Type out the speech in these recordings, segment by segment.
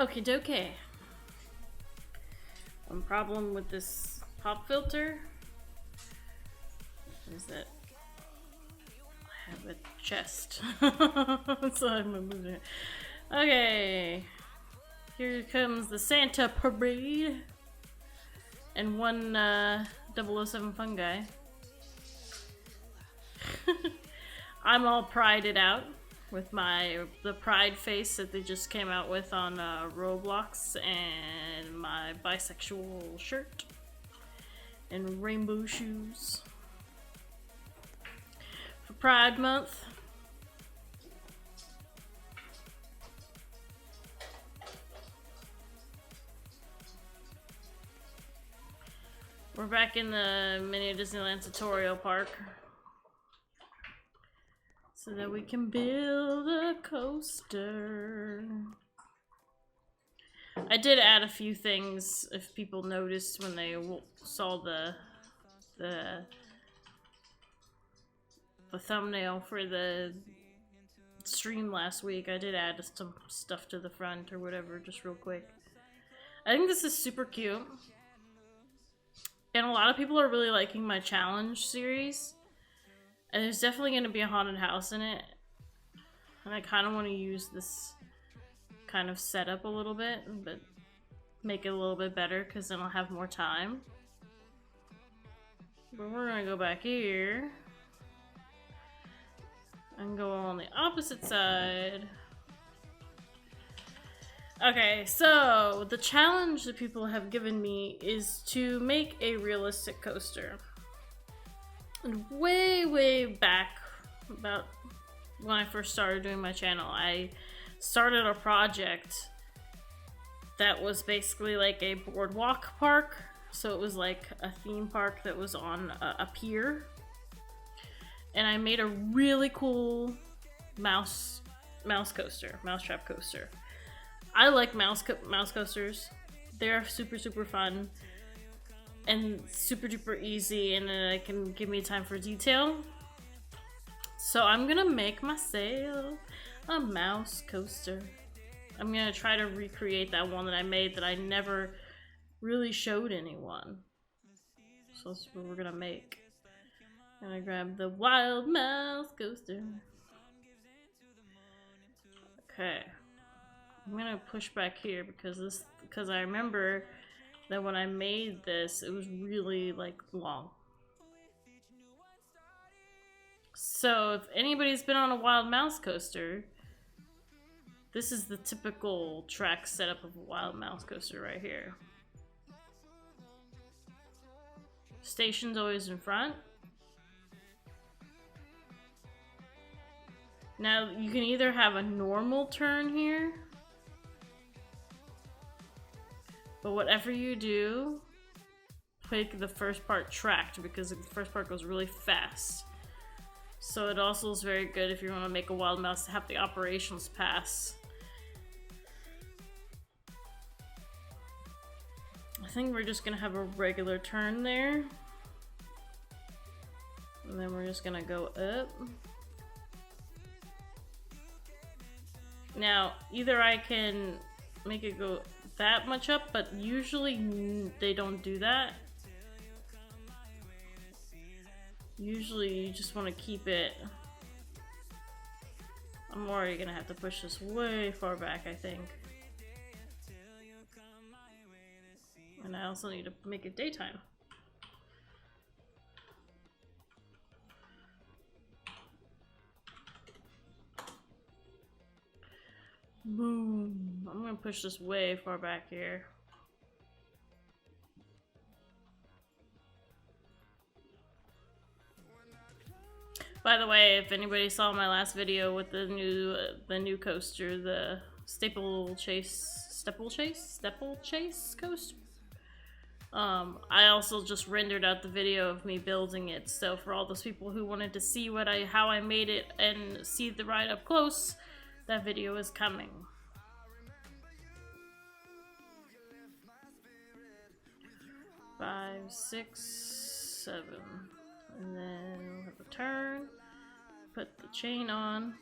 Okay, dokie. One problem with this pop filter is that I have a chest. So I'm moving it. Okay. Here comes the Santa Parade. And one 007 fungi. I'm all prided out with the pride face that they just came out with on Roblox, and my bisexual shirt and rainbow shoes for Pride Month. We're back in the mini Disneyland tutorial park so that we can build a coaster. I did add a few things if people noticed when they saw the thumbnail for the stream last week. I did add some stuff to the front or whatever, just real quick. I think this is super cute. And a lot of people are really liking my challenge series. And there's definitely going to be a haunted house in it. And I kind of want to use this kind of setup a little bit, but make it a little bit better because then I'll have more time. But we're going to go back here. And go on the opposite side. Okay, so the challenge that people have given me is to make a realistic coaster. And way back, about when I first started doing my channel, I started a project that was basically like a boardwalk park. So it was like a theme park that was on a pier. And I made a really cool mousetrap coaster. I like mouse coasters. They're super fun and super duper easy, and it can give me time for detail. So I'm gonna make myself a mouse coaster. I'm gonna try to recreate that one that I made that I never really showed anyone. So that's what we're gonna make. I'm gonna grab the wild mouse coaster. Okay. I'm gonna push back here because I remember that when I made this, it was really like long. So if anybody's been on a wild mouse coaster, this is the typical track setup of a wild mouse coaster right here. Station's always in front. Now you can either have a normal turn here, but whatever you do, make the first part tracked because the first part goes really fast. So it also is very good if you want to make a wild mouse to have the operations pass. I think we're just gonna have a regular turn there. And then we're just gonna go up. Now, either I can make it go that much up, but usually they don't do that. Usually you just want to keep it. I'm already gonna have to push this way far back, I think. And I also need to make it daytime. Boom. I'm gonna push this way far back here. By the way, if anybody saw my last video with the new coaster, the Steeplechase coaster, I also just rendered out the video of me building it. So for all those people who wanted to see how I made it and see the ride up close, that video is coming. Five, 6, 7. And then we'll have a turn. Put the chain on.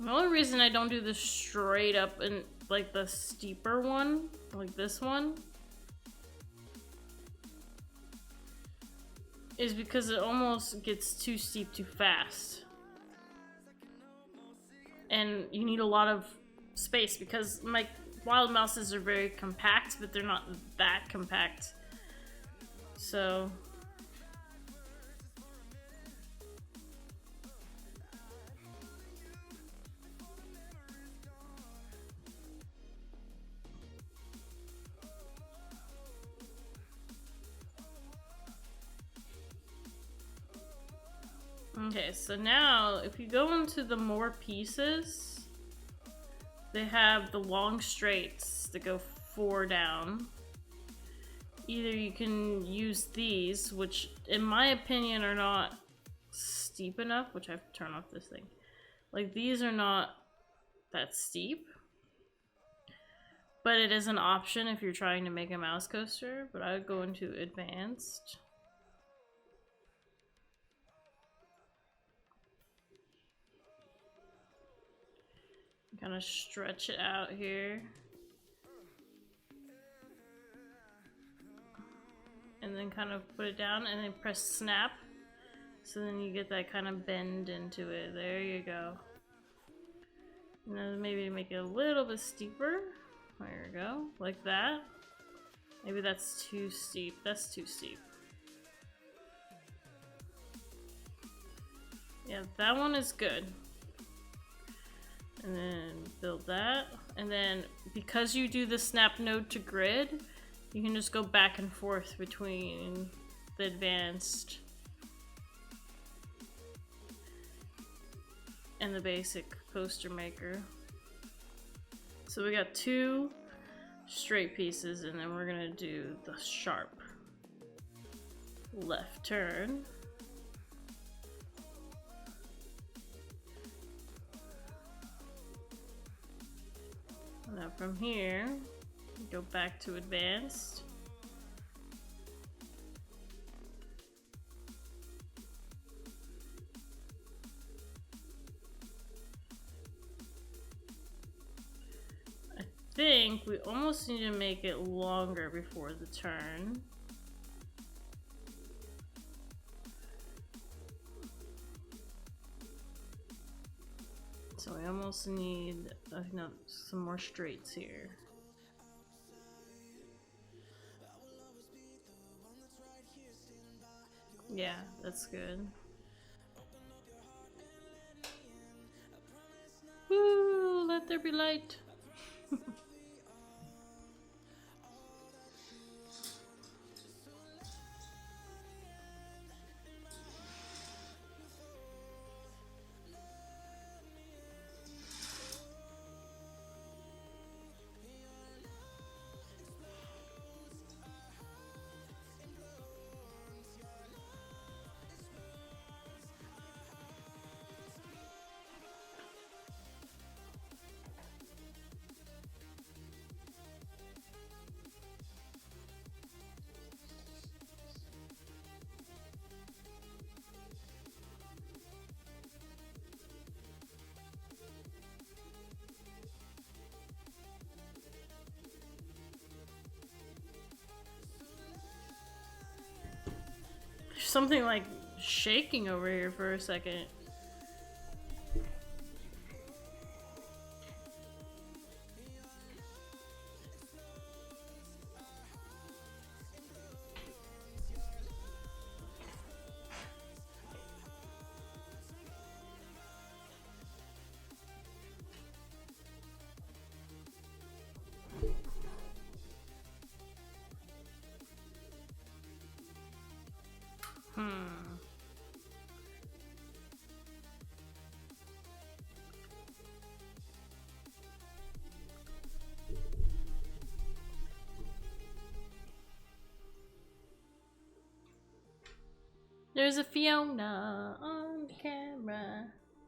The only reason I don't do this straight up and like the steeper one, like this one, is because it almost gets too steep too fast. And you need a lot of space because my wild mouses are very compact, but they're not that compact. So okay, so now if you go into the more pieces, they have the long straights that go 4 down. Either you can use these, which in my opinion are not steep enough, which I have to turn off this thing. Like these are not that steep, but it is an option if you're trying to make a mouse coaster. But I would go into advanced. Kind of stretch it out here. And then kind of put it down and then press snap. So then you get that kind of bend into it. There you go. And then maybe make it a little bit steeper. There you go. Like that. Maybe that's too steep. That's too steep. Yeah, that one is good. And then build that. And then because you do the snap node to grid, you can just go back and forth between the advanced and the basic coaster maker. So we got 2 straight pieces, and then we're gonna do the sharp left turn. Now from here, go back to advanced. I think we almost need to make it longer before the turn. So we almost need some more straights here. Yeah, that's good. Woo, let there be light. There's something like shaking over here for a second. There's a Fiona on camera.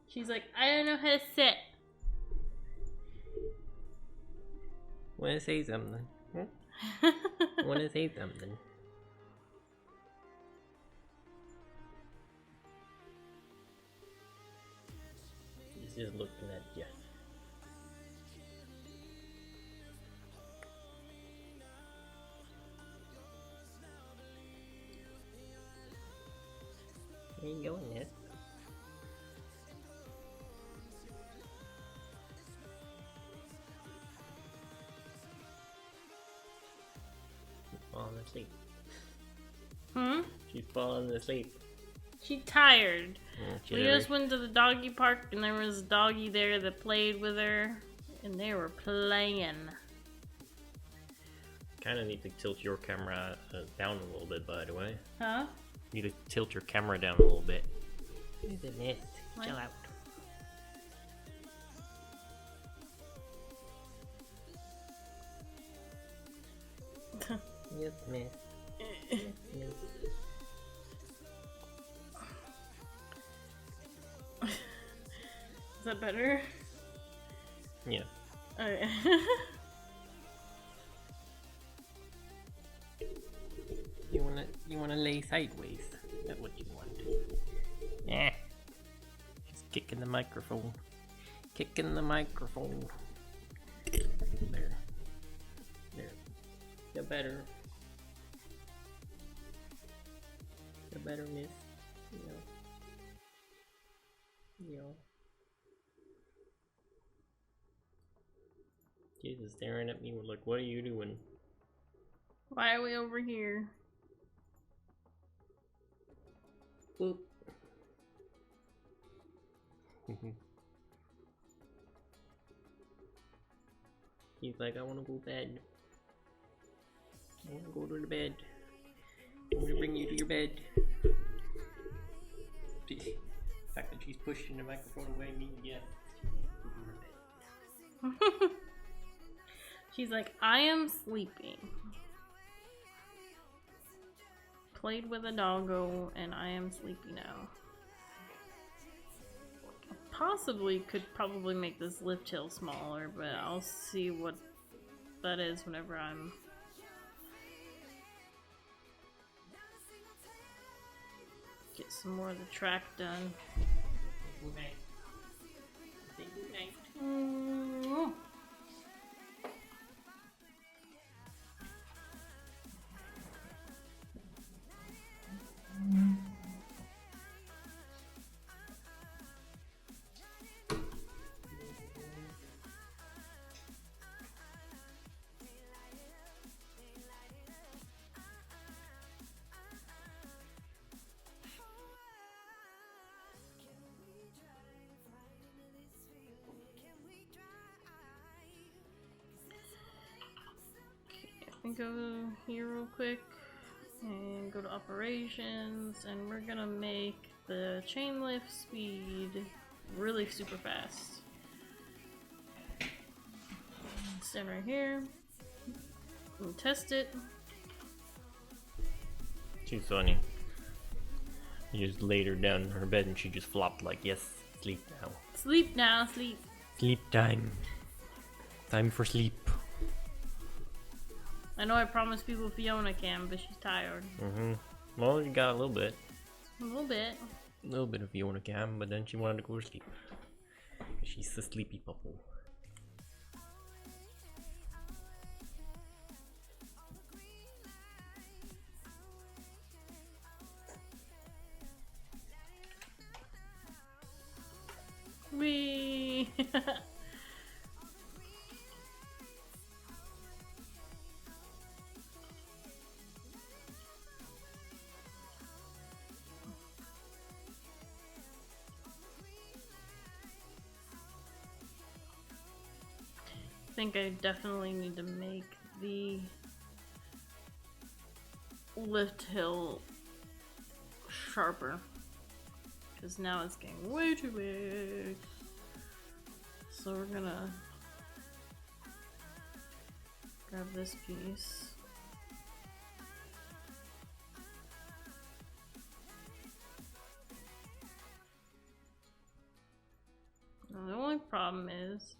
She's like, I don't know how to sit. Wanna say something? Wanna say something? just looking at you. Where you going, Ned? She's falling asleep. Hmm? She's falling asleep. She tired. She We never- just went to the doggy park and there was a doggy there that played with her. And they were playing. Kinda need to tilt your camera down a little bit, by the way. Huh? You need to tilt your camera down a little bit. Who's the nest? What? Chill out. Yes, miss. Yes, miss. Is that better? Yeah. Okay. You wanna lay sideways? Is that what you want? Yeah. She's kicking the microphone. Kicking the microphone. There. There. Feel better. Feel better, miss. Yeah. Jesus staring at me like, what are you doing? Why are we over here? Boop. He's like, I wanna go to bed. I wanna go to the bed. I wanna bring you to your bed. The fact that she's pushing the microphone away means yes. She's like, I am sleeping. Played with a doggo and I am sleepy now. Possibly could probably make this lift hill smaller, but I'll see what that is whenever I'm get some more of the track done. Okay. Say good night. Mm. Go here real quick and go to operations, and we're gonna make the chain lift speed really super fast. Stand right here and test it. She's funny. You just laid her down in her bed and she just flopped like, yes, sleep now. Sleep now, sleep. Sleep time. Time for sleep. I know I promised people Fiona can, but she's tired. Well, you got a little bit. A little bit. A little bit of Fiona Cam, but then she wanted to go to sleep. She's a sleepy pupple. Wee. I think I definitely need to make the lift hill sharper, because now it's getting way too big. So we're gonna grab this piece. Now the only problem is,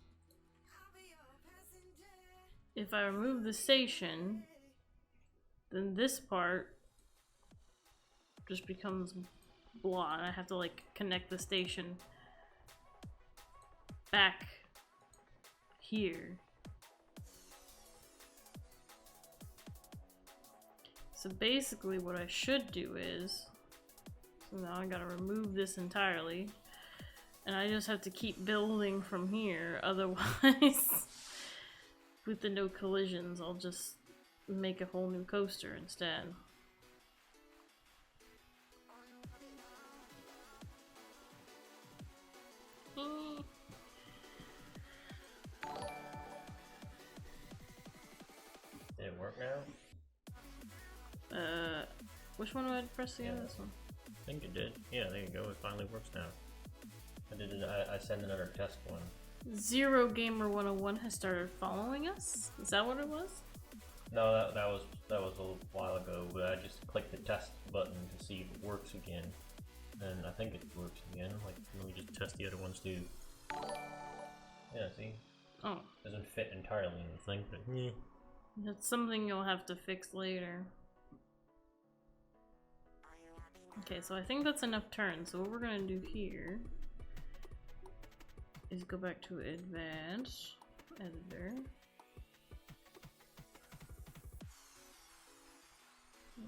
if I remove the station, then this part just becomes blah, and I have to like connect the station back here. So basically what I should do is, so now I gotta remove this entirely, and I just have to keep building from here, otherwise with the no collisions I'll just make a whole new coaster instead. Did it work now? Which one do I press again? This one? I think it did. Yeah, there you go. It finally works now. I sent another test one. Zero Gamer 101 has started following us? Is that what it was? No, that was a while ago, but I just clicked the test button to see if it works again. And I think it works again. Like, let me just test the other ones too. Yeah, see? Oh. Doesn't fit entirely in the thing, but yeah. That's something you'll have to fix later. Okay, so I think that's enough turns. So what we're gonna do here is go back to Advanced Editor.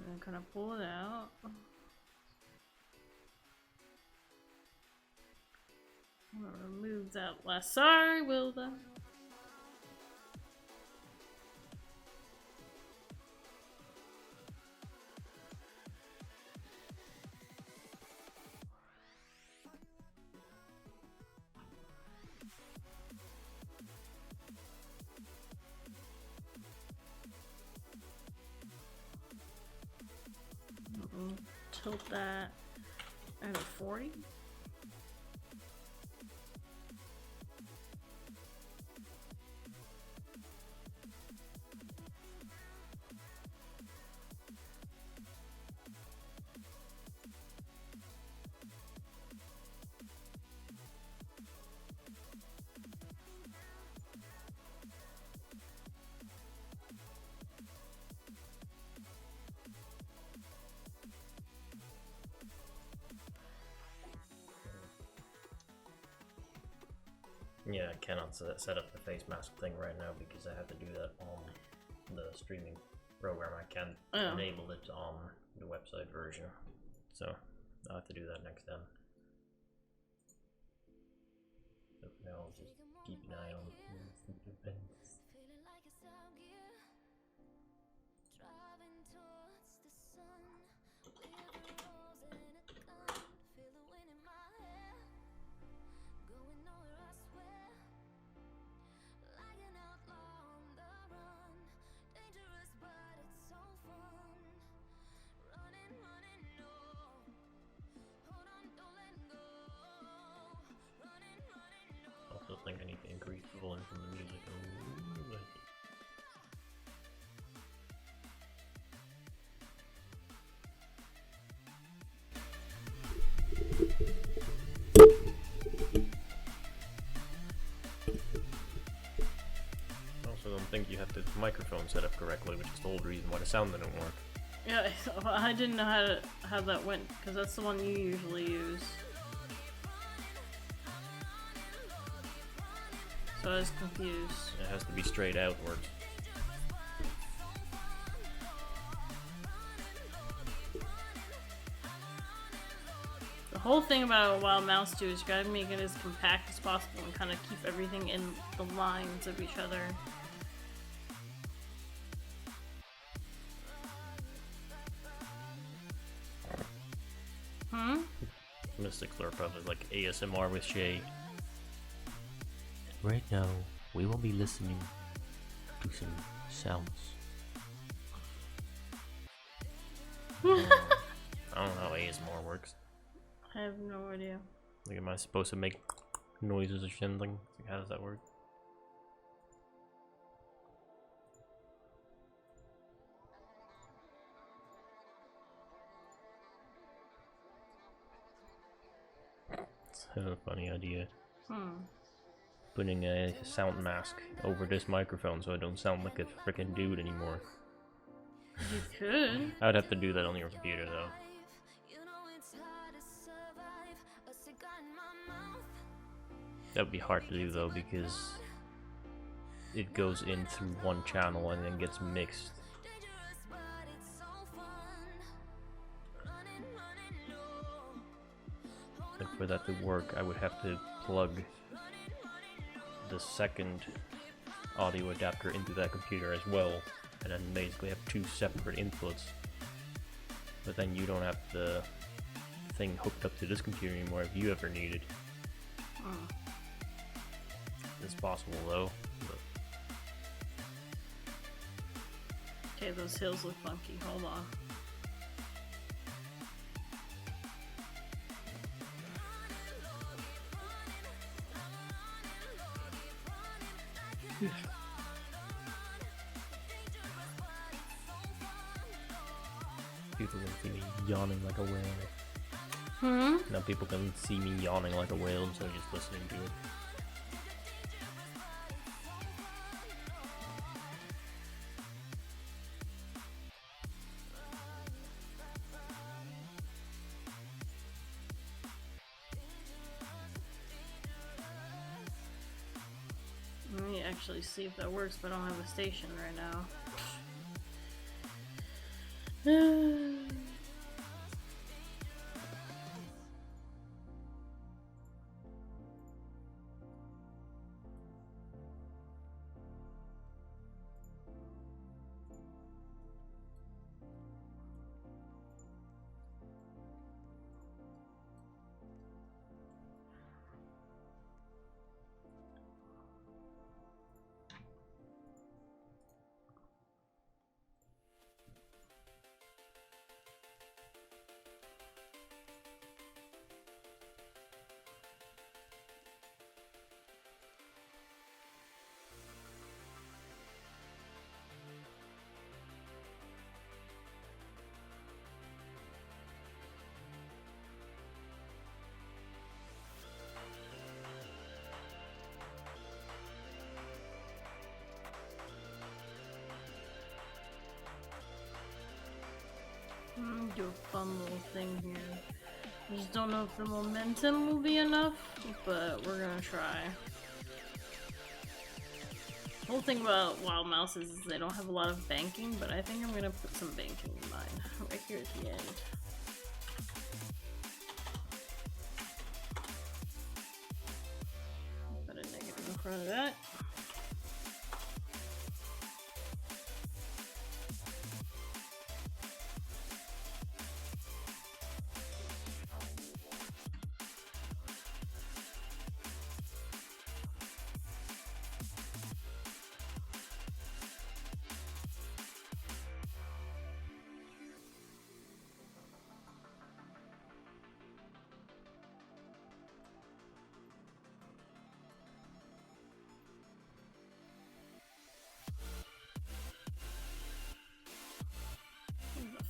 And kind of pull it out. I'm gonna remove that last. Sorry, Wilda. Tilt that at a 40. Yeah, I cannot set up the face mask thing right now because I have to do that on the streaming program. I can't enable it on the website version, so I'll have to do that next time. So for now, I'll just keep an eye on the events. I think I need to increase the volume from the music a little bit. I also don't think you have the microphone set up correctly, which is the whole reason why the sound didn't work. Yeah, I didn't know how that went, because that's the one you usually use. So I was confused. It has to be straight outwards. The whole thing about a wild mouse too is you gotta make it as compact as possible and kind of keep everything in the lines of each other. Mystics are probably like ASMR with Shay. Right now, we will be listening to some sounds. I don't know how ASMR works. I have no idea. Like, am I supposed to make noises or something? Like, how does that work? It's a funny idea. Putting a sound mask over this microphone so I don't sound like a freaking dude anymore. You could. I'd have to do that on your computer though. That would be hard to do though, because it goes in through one channel and then gets mixed. And for that to work, I would have to plug the second audio adapter into that computer as well, and then basically have two separate inputs. But then you don't have the thing hooked up to this computer anymore if you ever need it. It's possible though. But... Okay, those hills look funky. Hold on. People can see me yawning like a whale. Now people can see me yawning like a whale instead of just listening to it. Let me actually see if that works, but I don't have a station right now. Do a fun little thing here. I just don't know if the momentum will be enough, but we're gonna try. The whole thing about wild mouses is they don't have a lot of banking, but I think I'm gonna put some banking in mine right here at the end. Put a negative in front of that.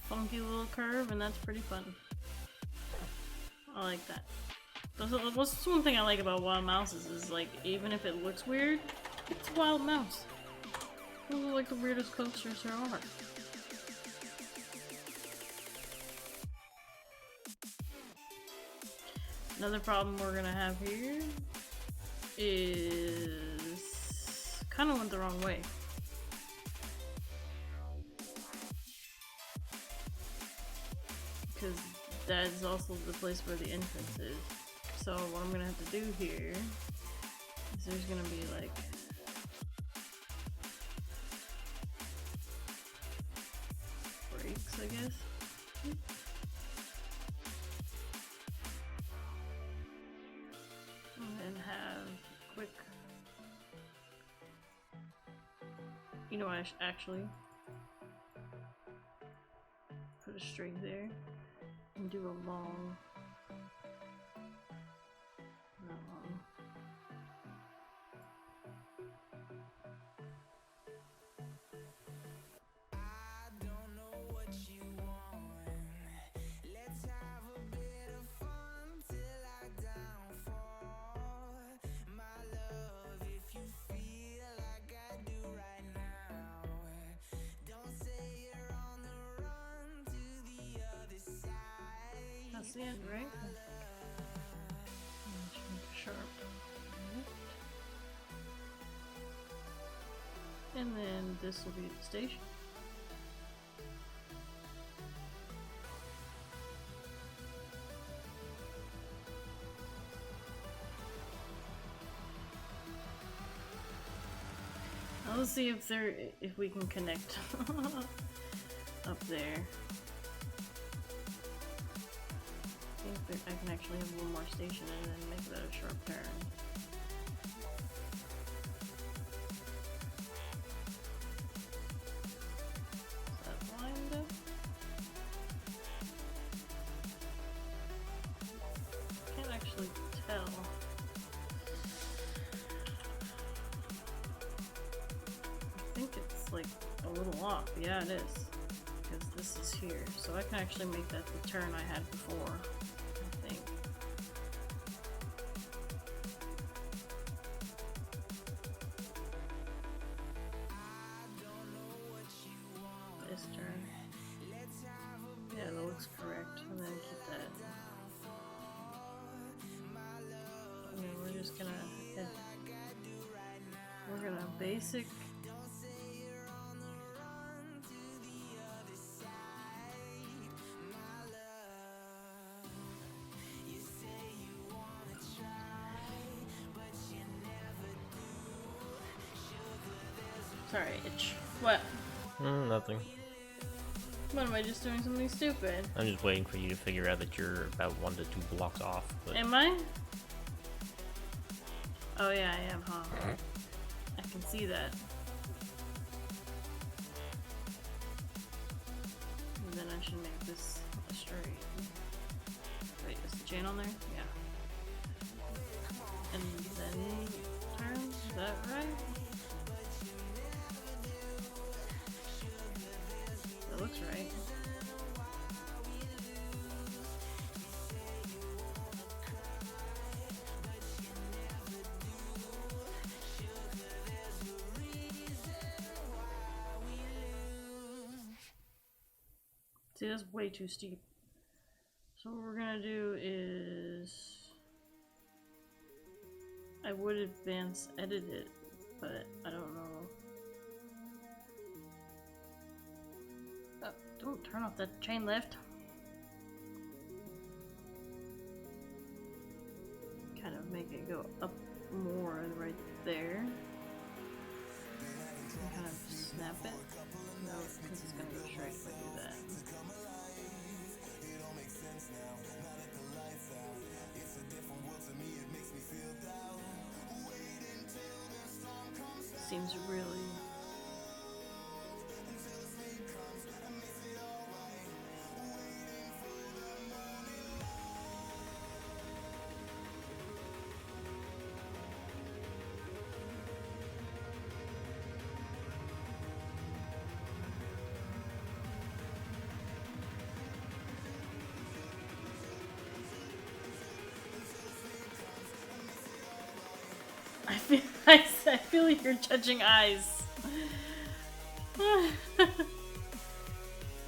Funky little curve, and that's pretty fun. I like that. What's one thing I like about wild mouses is, like, even if it looks weird, it's a wild mouse. Those are like the weirdest coasters there are. Another problem we're gonna have here is kind of went the wrong way. Because that is also the place where the entrance is. So what I'm gonna have to do here is there's gonna be like breaks, I guess. And then have quick. You know what? I actually put a string there. And do a long, not long. I don't know what you want. Let's have a bit of fun till I downfall. My love, if you feel like I do right now, don't say you're on the run to the other side. That's the end, right? Sharp. And then this will be the station. Let's see if we can connect up there. I think I can actually have one more station and then make that a sharp turn. Is that blind up? Can't actually tell. I think it's like a little off. Yeah, it is. Because this is here. So I can actually make that the turn I had before. I think. This turn. Yeah, that looks correct. And then keep that. And then we're just gonna head. We're gonna basic. Sorry, itch. What? Nothing. What, am I just doing something stupid? I'm just waiting for you to figure out that you're about 1 to 2 blocks off. But... Am I? Oh yeah, I am, huh? I can see that. And then I should make this a straight. Wait, is the chain on there? Yeah. And then turn, is that right? That looks right. See, that's way too steep. So what we're gonna do is... I would advance edit it, but I don't know. Oh, don't turn off that chain lift. Kind of make it go up more right there. And kind of snap it. No, because it's gonna go straight if I do that. Seems really... I feel your judging eyes.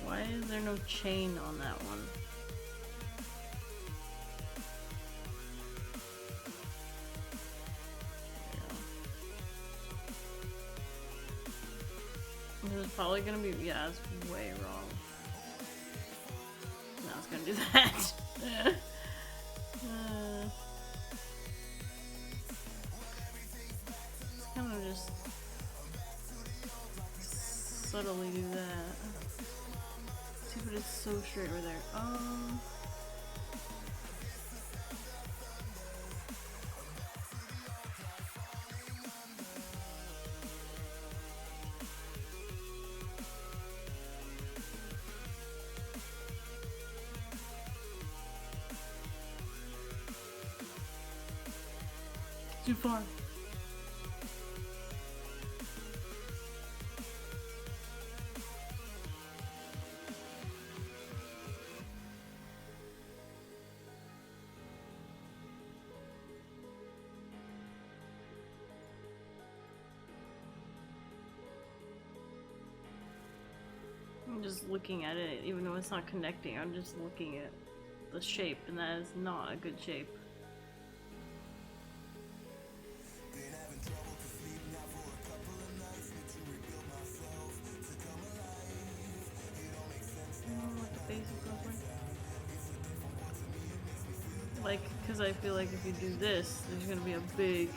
Why is there no chain on that one? Yeah. This is probably gonna be, yeah, it's way wrong. No, it's gonna do that. Kind of just subtly do that. See, but it's so straight over there. Too far. I'm just looking at it, even though it's not connecting, I'm just looking at the shape, and that is not a good shape. Like, because I feel like if you do this, there's gonna be a big.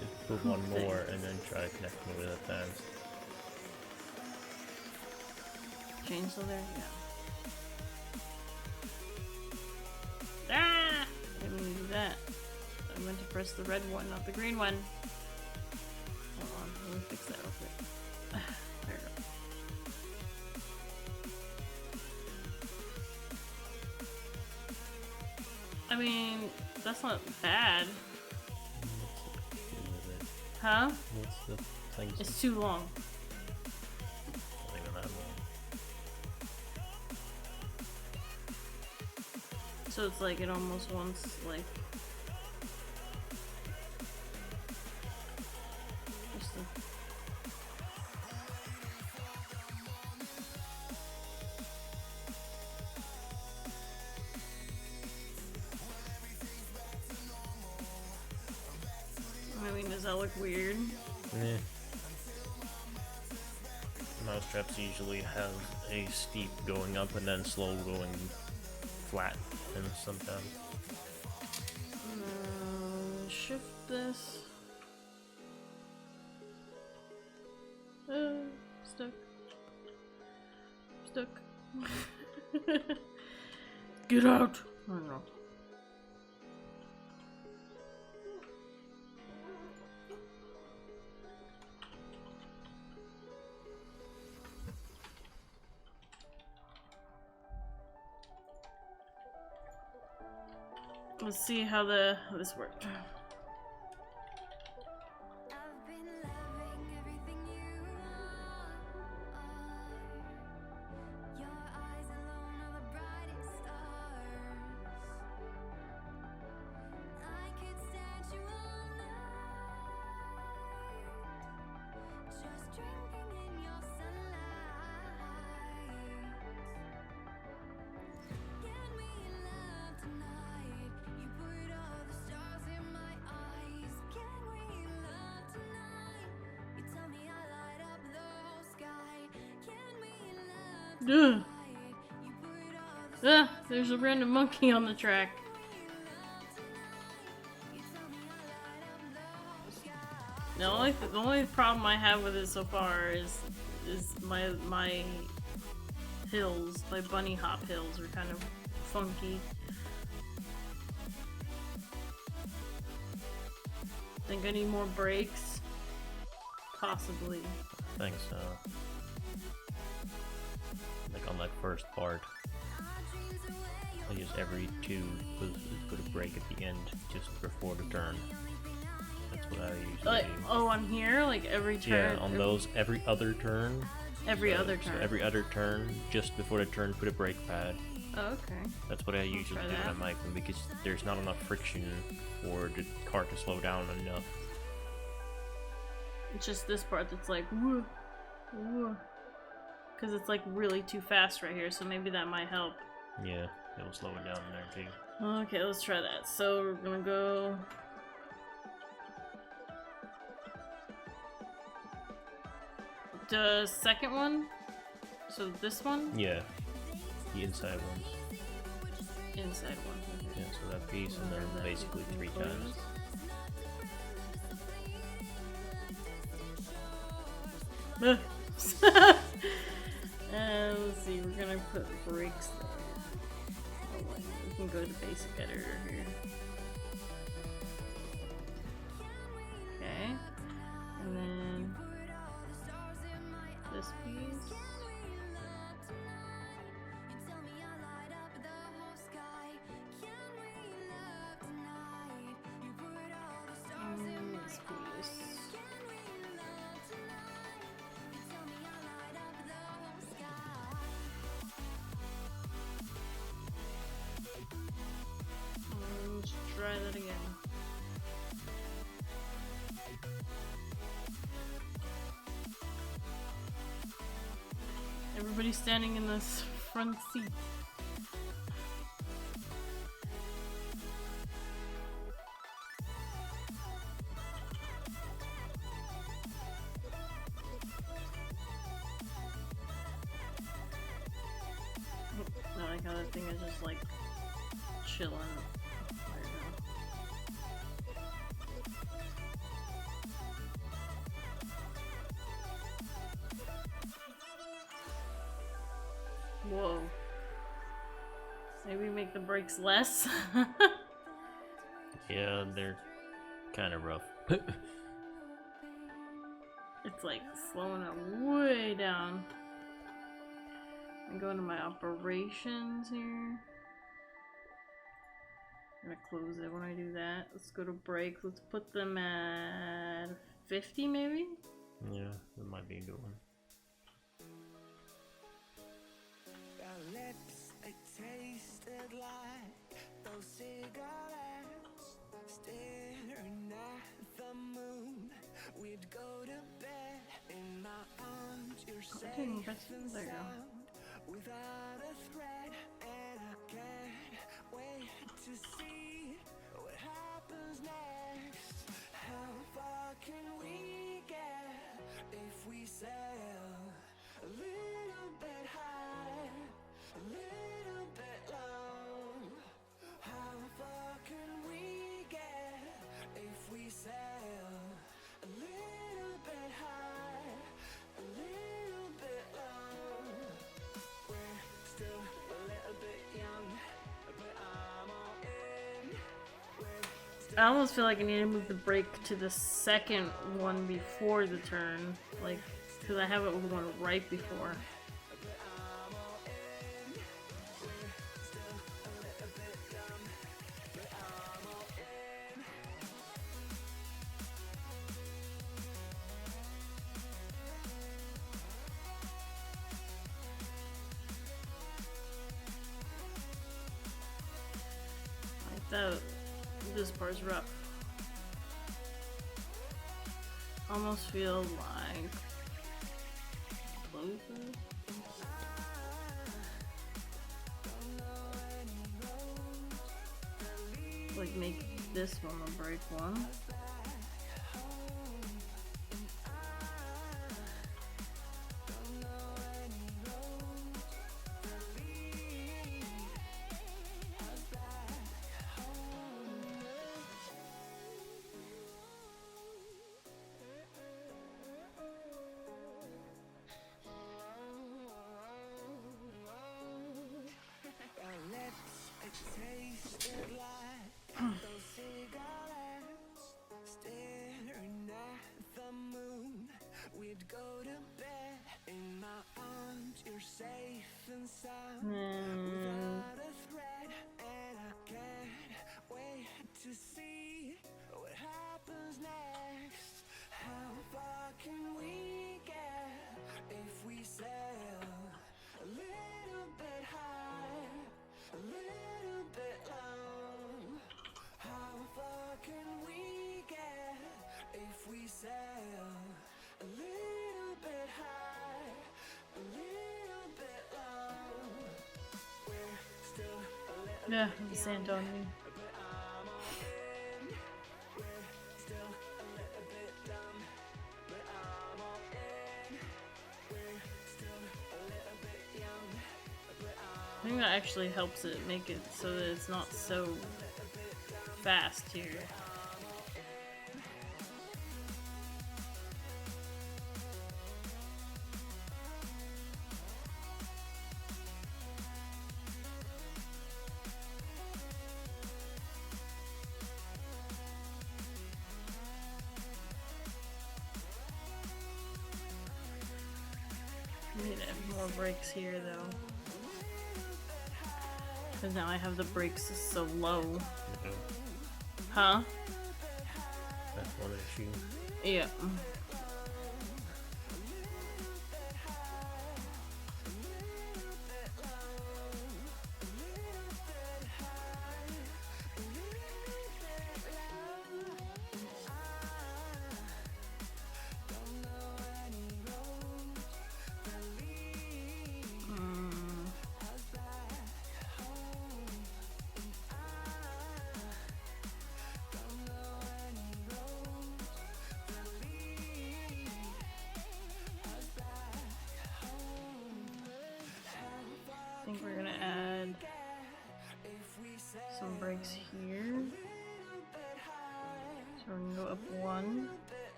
Just put one more and then try connecting with it then. Chainsaw there? Yeah. Ah! I didn't mean to do that. I meant to press the red one, not the green one. Hold on, let me fix that real quick. There we go. I mean, that's not bad. Huh? What's the thing? It's too long. Not even that long. So it's like it almost wants like just a... I mean, does that look weird? Yeah. Mousetraps usually have a steep going up and then slow going flat, and sometimes. Shift this. Stuck. Stuck. Get out! I don't know. Let's see how this worked. I've been loving everything you are. Your eyes alone are the brightest stars. I could stand you all night, just drinking in your sunlight. Can we love tonight? You put all the stars in my eyes. Can we love tonight? You tell me I light up the whole sky. Can we love Ugh. tonight? You put all the Ah, there's a random monkey on the track. you tell me I light up the whole sky. The only problem I have with it so far is my hills, my bunny hop hills are kind of funky. Think I need more brakes? Possibly. I think so. Like on that first part, I use every two put a brake at the end just before the turn. That's what I usually Like, do. oh, on here, like every turn. Yeah, on those every other turn. Every So- other so turn. every other turn, just before the turn, put a brake pad. Oh, okay. That's what I usually try do when that. I'm hiking because there's not enough friction for the car to slow down enough. It's just this part that's like, woo, woo. Because it's like really too fast right here, so maybe that might help. Yeah, it'll slow it down in there too. Okay, let's try that. So we're gonna go. The second one? So this one? Yeah, the inside ones. Inside one. Yeah, so that piece and then That basically piece 3 close. times. Let's see, we're gonna put brakes there. Oh, wait, we can go to basic editor here. Okay. And then this piece. And this piece. Let's try that again. Everybody's standing in this front seat. I like how that thing is just like chilling. There you go. Whoa. Maybe make the brakes less. Yeah, they're kind of rough. It's like slowing it way down. I'm going to my operations here. I'm gonna close it when I do that. Let's go to brakes. Let's put them at 50 maybe? Yeah, that might be a good one. Our lips, they tasted like those cigarettes. Staring at the moon, we'd go to bed in my arms. You're safe and sound without a threat, and I can't wait to see what happens next. How far can we get if we sail a little bit high, a little bit low? How far can we get if we sail a little bit high, a little bit low? We're still a little bit young, but I'm all in. I almost feel like I need to move the brake to the second one before the turn. Like, because I have it with one right before. Like that. This part's rough. Almost feel like closer. Like make this one a break one. Yeah, the sand on me. I think that actually helps it make it so that it's not so fast here. I need to have more brakes here though. Because now I have the brakes so low. Okay. Huh? That's one issue. Yeah.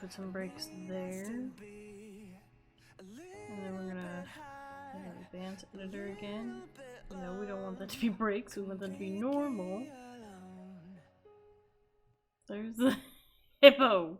put some brakes there. And then we're gonna advance editor again. No, we don't want that to be brakes, we want that to be normal. There's the hippo.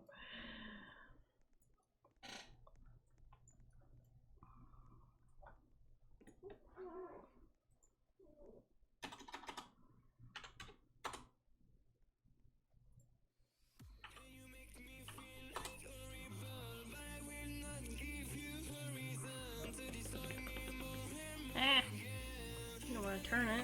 You don't want to turn it.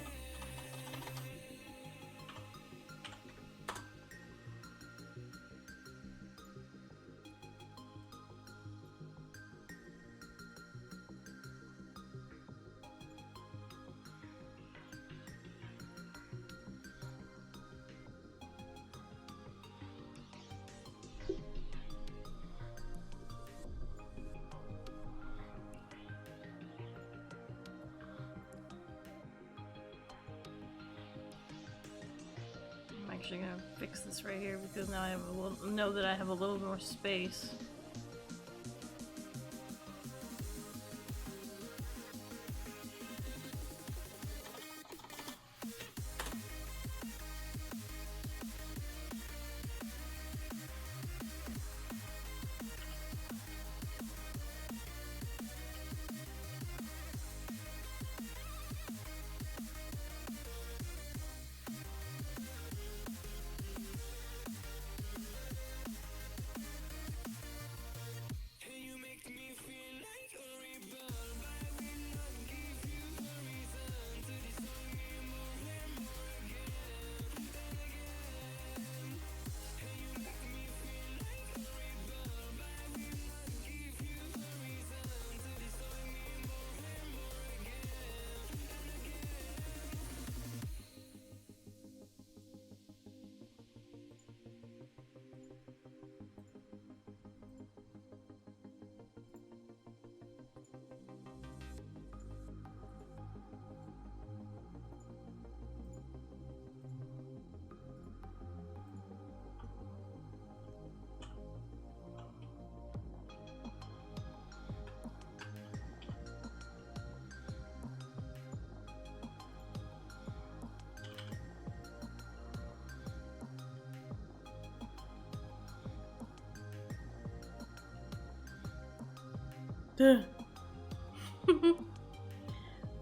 I'm actually gonna fix this right here because now I have know that I have a little more space.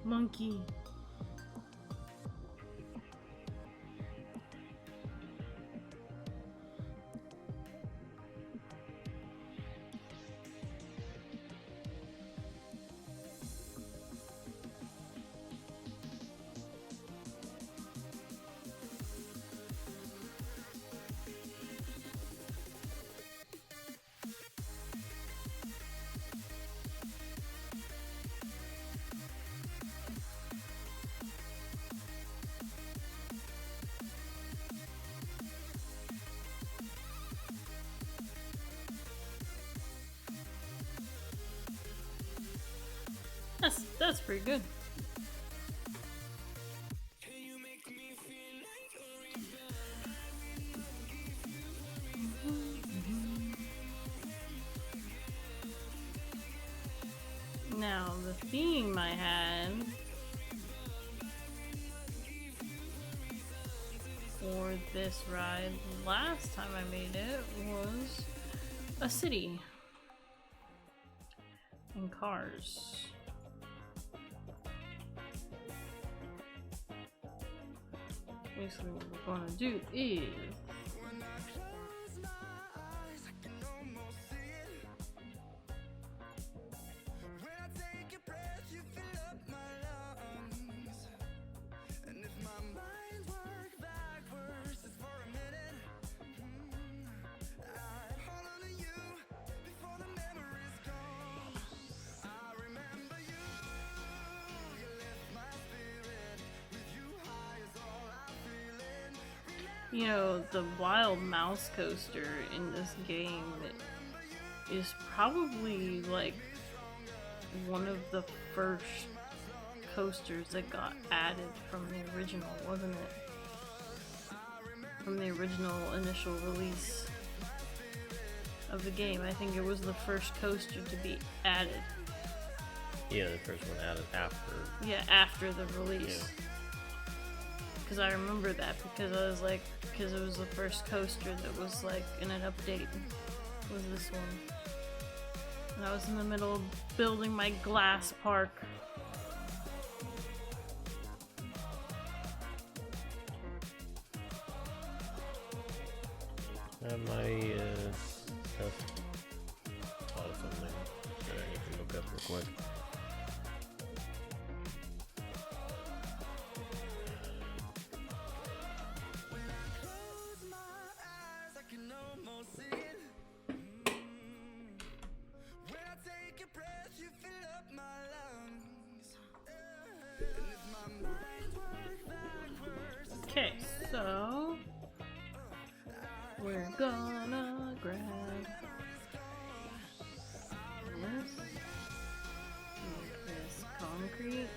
Monkey. That's pretty good. Now the theme I had for this ride last time I made it was a city and cars. Basically what we're gonna do is you know, the wild mouse coaster in this game is probably like one of the first coasters that got added from the original, wasn't it? From the original initial release of the game. I think it was the first coaster to be added. Yeah, the first one added after. Yeah, after the release. Because I remember that because I was like, because it was the first coaster that was like in an update. Was this one? And I was in the middle of building my glass park. My stuff. Thought of something that I need to look up real quick. Okay, so we're gonna grab this, make this concrete.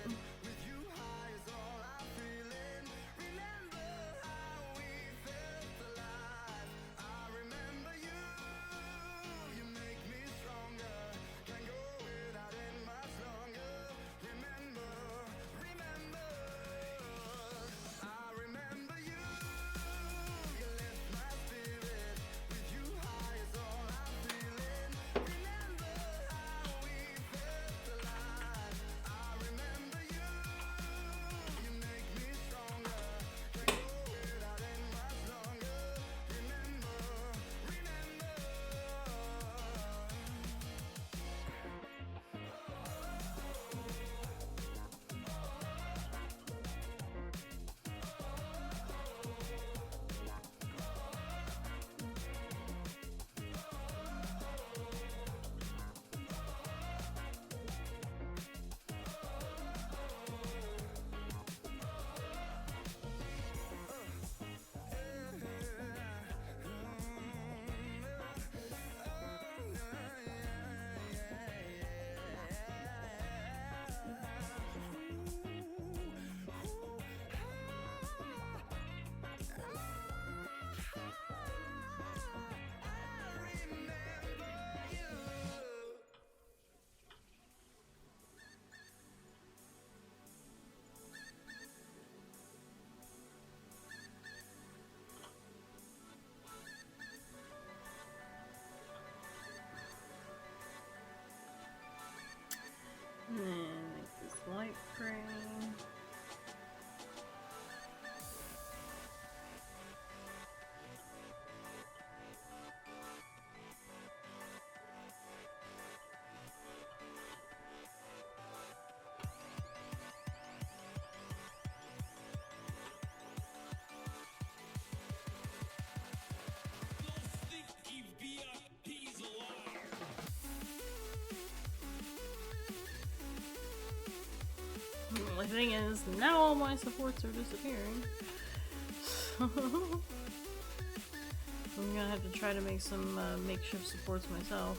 And then make this light frame. The thing is, now all my supports are disappearing. So I'm gonna have to try to make some makeshift supports myself.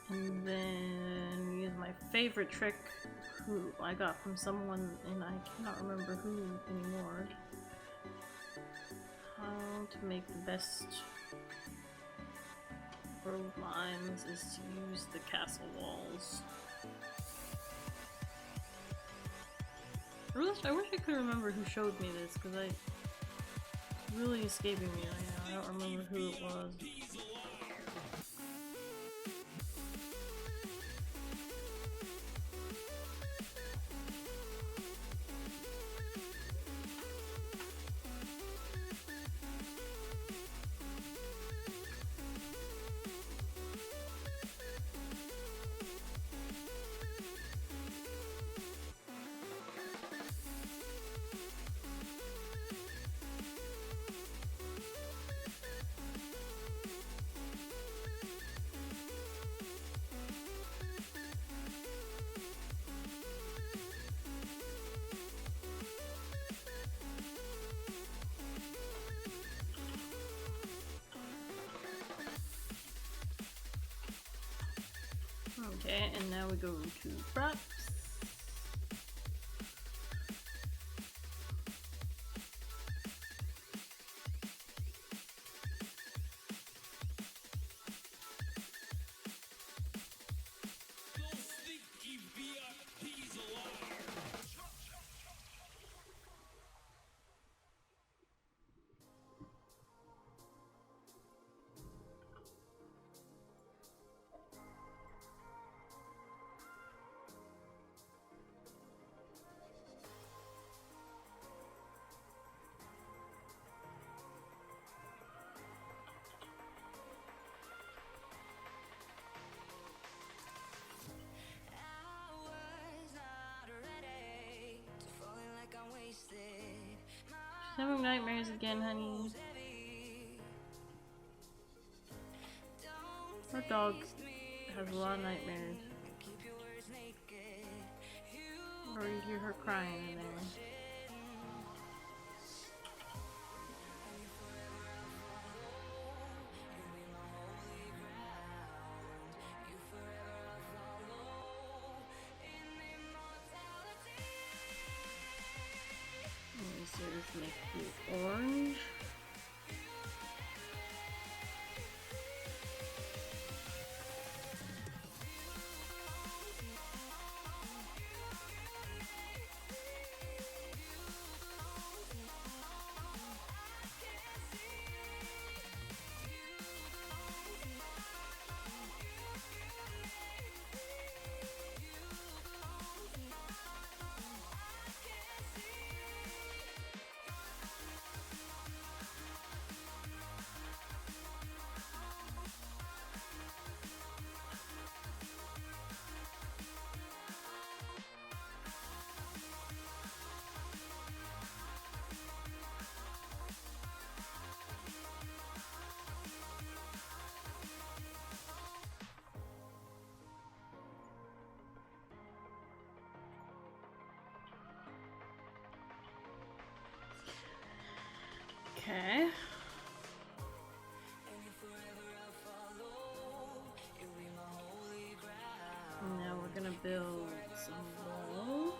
And then use my favorite trick, who I got from someone, and I cannot remember who anymore. think to make the best grove mines is to use the castle walls. I wish I could remember who showed me this, because it's really escaping me right now. I don't remember who it was. Okay, and now we go to props. Having nightmares again, honey. Our dog has a lot of nightmares. Or you hear her crying in there. So just make the orange. Okay. Now we're gonna build some walls.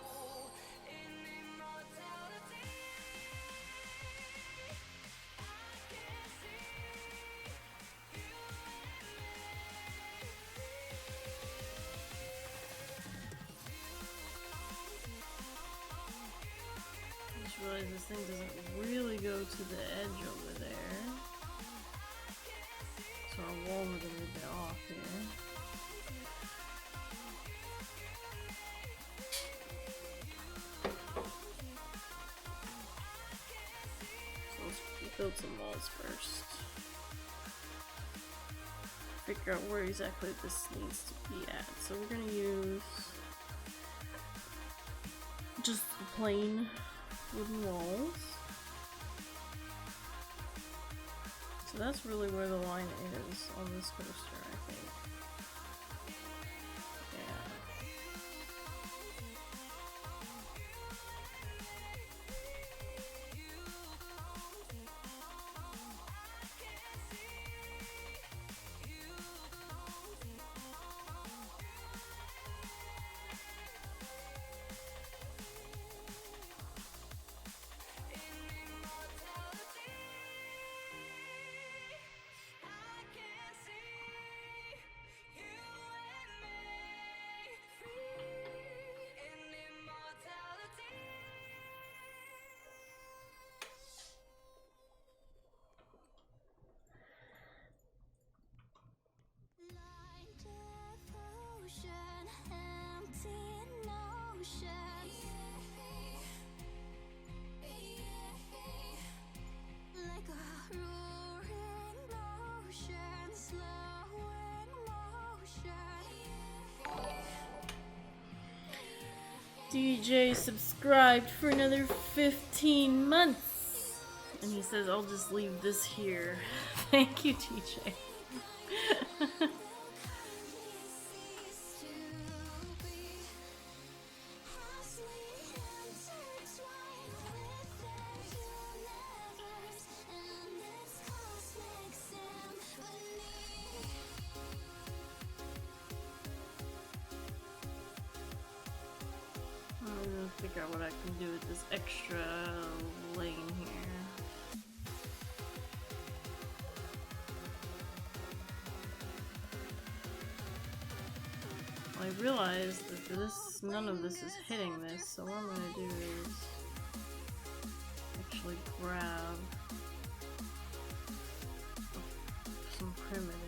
I just realized this thing doesn't really go to the edge over there. So our walls are gonna be a bit off here. So let's build some walls first. Figure out where exactly this needs to be at. So we're gonna use just plain wooden walls. So that's really where the line is on this coaster, I think. Yeah. DJ subscribed for another 15 months. And he says, I'll just leave this here. Thank you, DJ. I'm gonna figure out what I can do with this extra lane here. Well, I realized that none of this is hitting this, so what I'm gonna do is actually grab some primitives.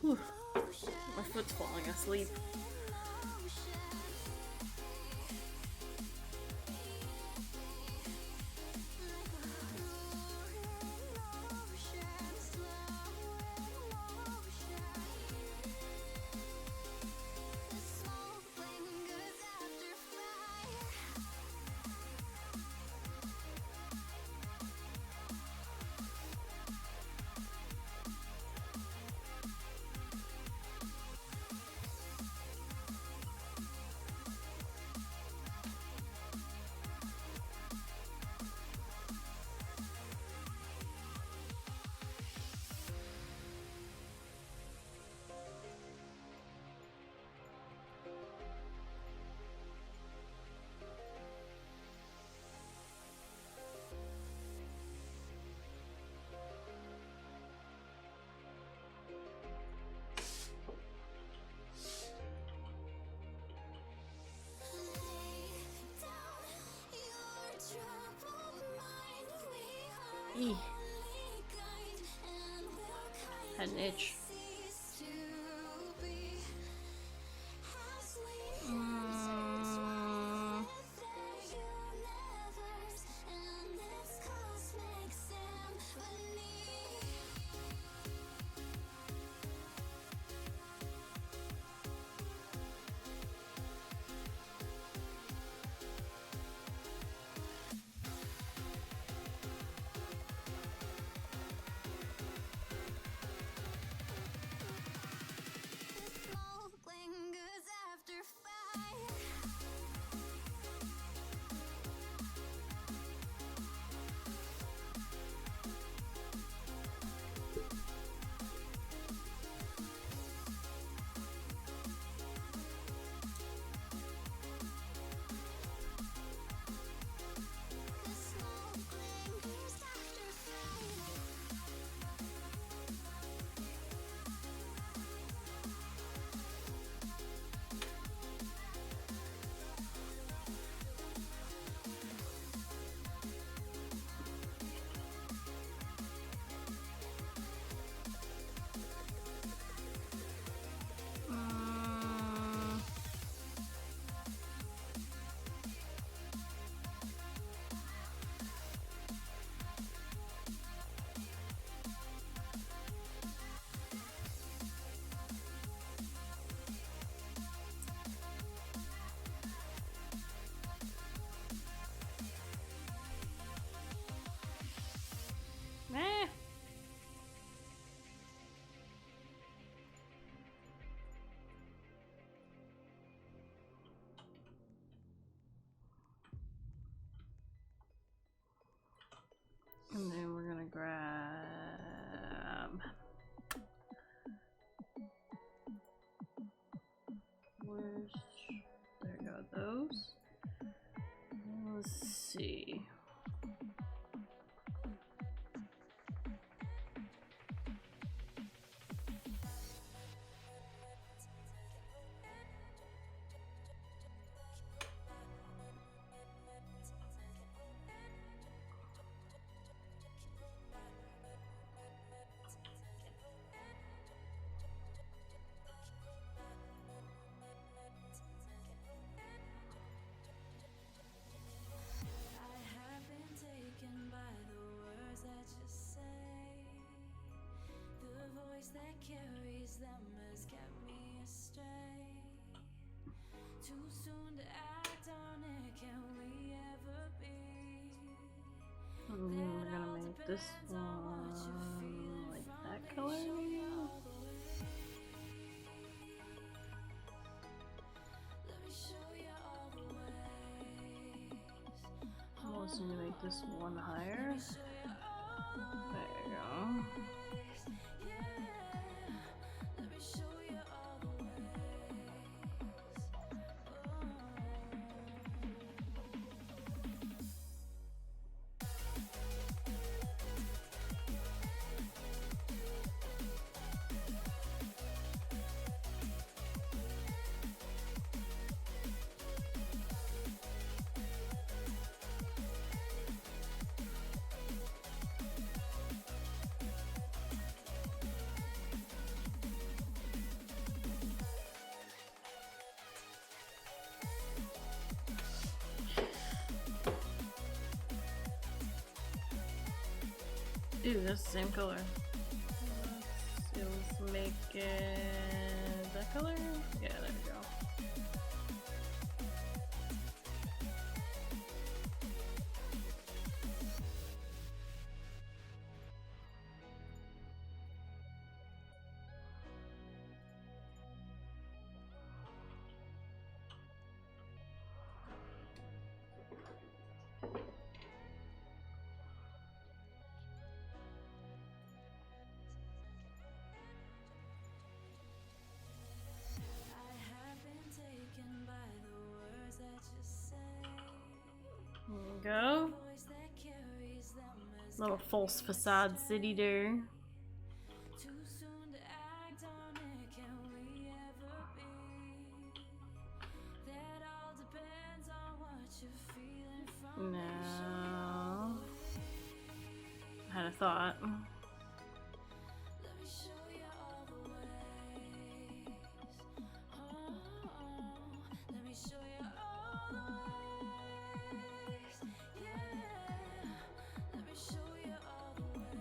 Whew. My foot's falling asleep. Eee. Had an itch. this one like that color. I'm also gonna make this one higher. There you go. Ooh, that's the same color. Let's make it that color? Yeah, there we go. There we go. Little false facade city there. No. I had a thought.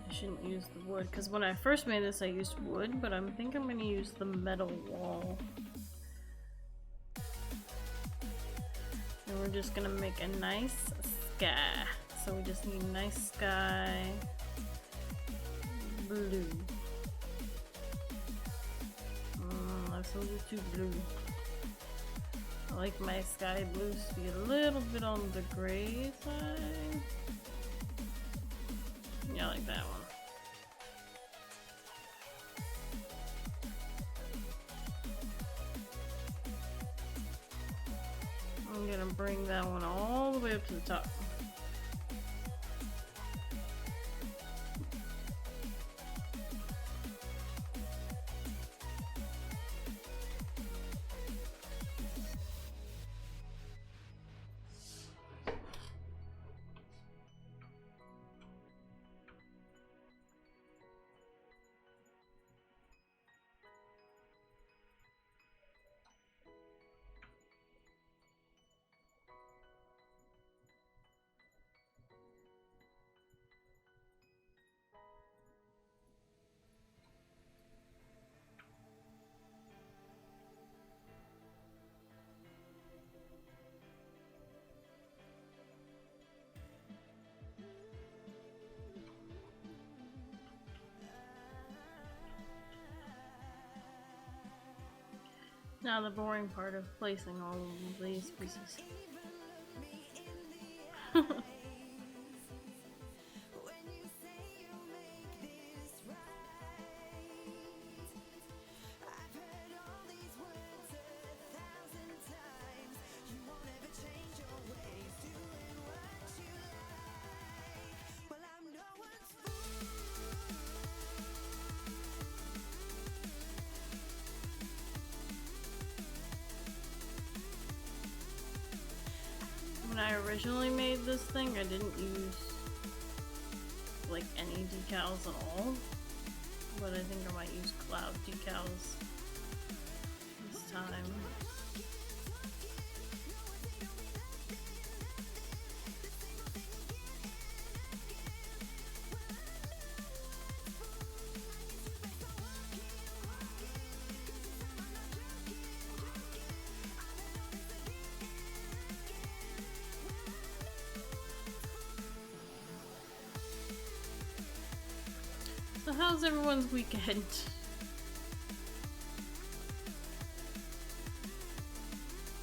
I shouldn't use the wood because when I first made this I used wood, but I think I'm going to use the metal wall. And we're just going to make a nice sky. So we just need nice sky blue. That's a little too blue. I like my sky blues to be a little bit on the gray side. Yeah, I like that one. I'm gonna bring that one all the way up to the top. Now the boring part of placing all of these pieces. When I originally made this thing, I didn't use like any decals at all, but I think I might use cloud decals this time. how's everyone's weekend?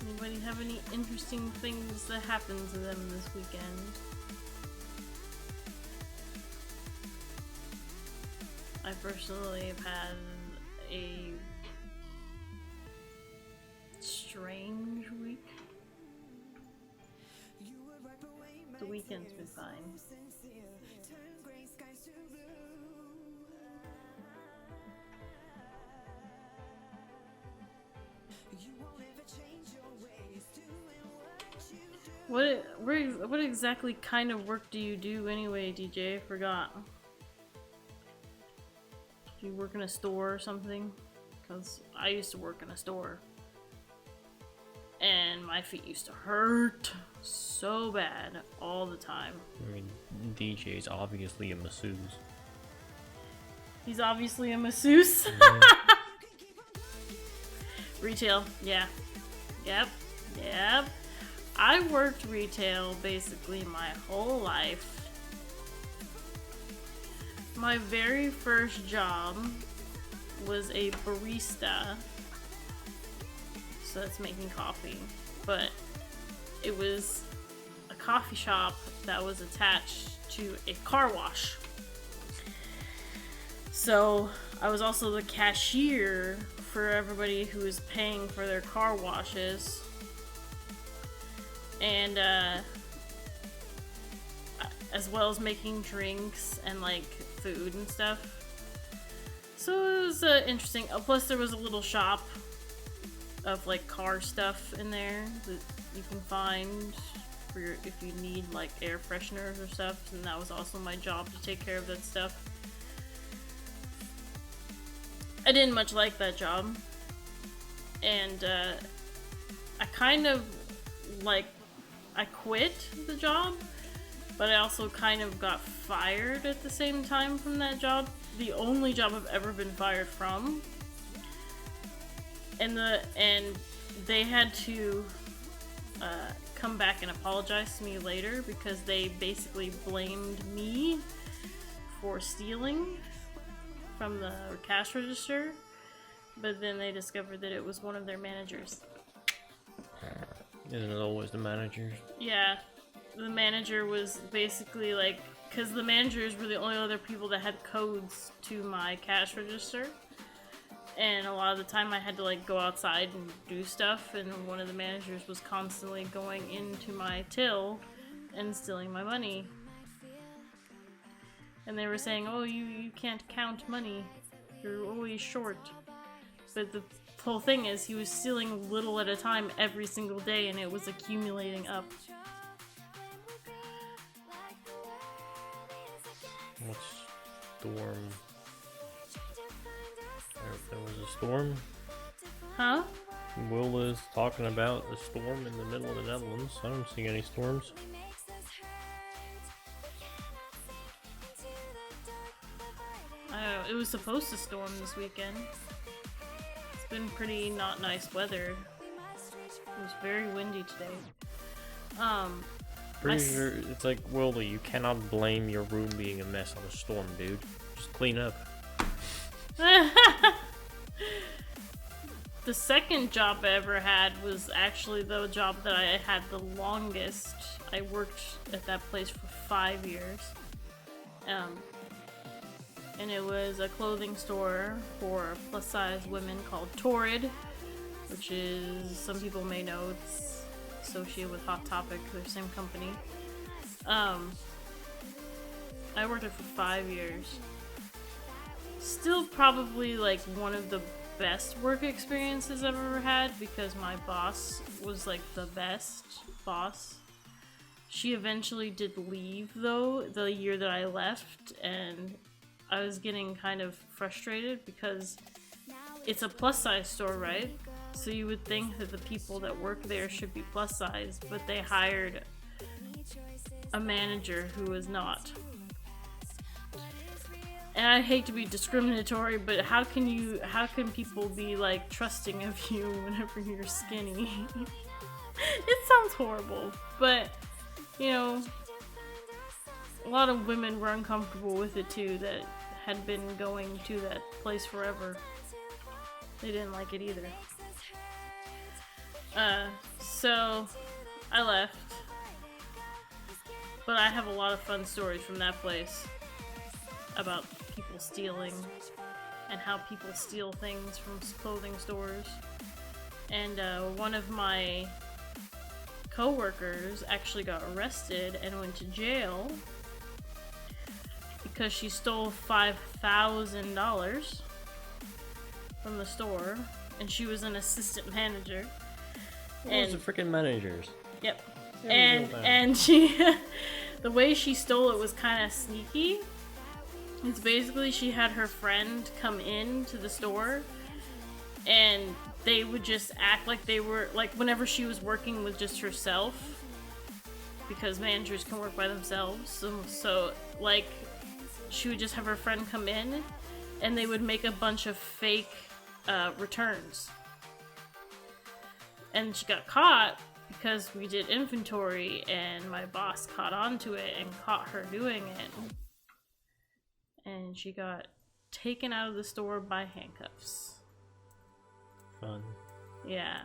Anybody have any interesting things that happened to them this weekend? I personally have had a strange week. The weekend's been fine. What exactly kind of work do you do anyway, DJ? I forgot. Do you work in a store or something? Because I used to work in a store. And my feet used to hurt so bad all the time. I mean, DJ's obviously a masseuse. He's obviously a masseuse. Yeah. Retail, yeah. Yep. I worked retail basically my whole life. My very first job was a barista. So that's making coffee. But it was a coffee shop that was attached to a car wash. So I was also the cashier for everybody who was paying for their car washes. And as well as making drinks and like food and stuff. So it was interesting. Plus there was a little shop of like car stuff in there that you can find for your, if you need like air fresheners or stuff, and that was also my job to take care of that stuff. I didn't much like that job, and I kind of like I quit the job, but I also kind of got fired at the same time from that job. The only job I've ever been fired from. And they had to come back and apologize to me later because they basically blamed me for stealing from the cash register, but then they discovered that it was one of their managers. Isn't it always the managers? Yeah, the manager was basically like, because the managers were the only other people that had codes to my cash register. And a lot of the time I had to like go outside and do stuff, and one of the managers was constantly going into my till and stealing my money. And they were saying, oh, you can't count money. You're always short. But the whole thing is he was stealing little at a time every single day, and it was accumulating up. What storm? There was a storm? Huh? Will is talking about a storm in the middle of the Netherlands. I don't see any storms. It was supposed to storm this weekend. It's been pretty not nice weather. It was very windy today. Pretty sure it's like, Willie, you cannot blame your room being a mess on a storm, dude. Just clean up. The second job I ever had was actually the job that I had the longest. I worked at that place for 5 years. And it was a clothing store for plus size women called Torrid, which is, some people may know, it's associated with Hot Topic, they're the same company. I worked there for 5 years. Still probably like one of the best work experiences I've ever had, because my boss was like the best boss. She eventually did leave though, the year that I left, and I was getting kind of frustrated because it's a plus size store, right? So you would think that the people that work there should be plus size, but they hired a manager who was not. And I hate to be discriminatory, but how can people be like trusting of you whenever you're skinny? It sounds horrible, but you know, a lot of women were uncomfortable with it too, that had been going to that place forever. They didn't like it either. So I left. But I have a lot of fun stories from that place about people stealing and how people steal things from clothing stores. And one of my co-workers actually got arrested and went to jail because she stole $5,000 from the store, and she was an assistant manager. What was the freaking managers? Yep. And she, the way she stole it was kind of sneaky. It's basically she had her friend come in to the store, and they would just act like they were, like whenever she was working with just herself, because managers can work by themselves. So like, she would just have her friend come in, and they would make a bunch of fake returns. And she got caught because we did inventory, and my boss caught on to it and caught her doing it. And she got taken out of the store by handcuffs. Fun. Yeah.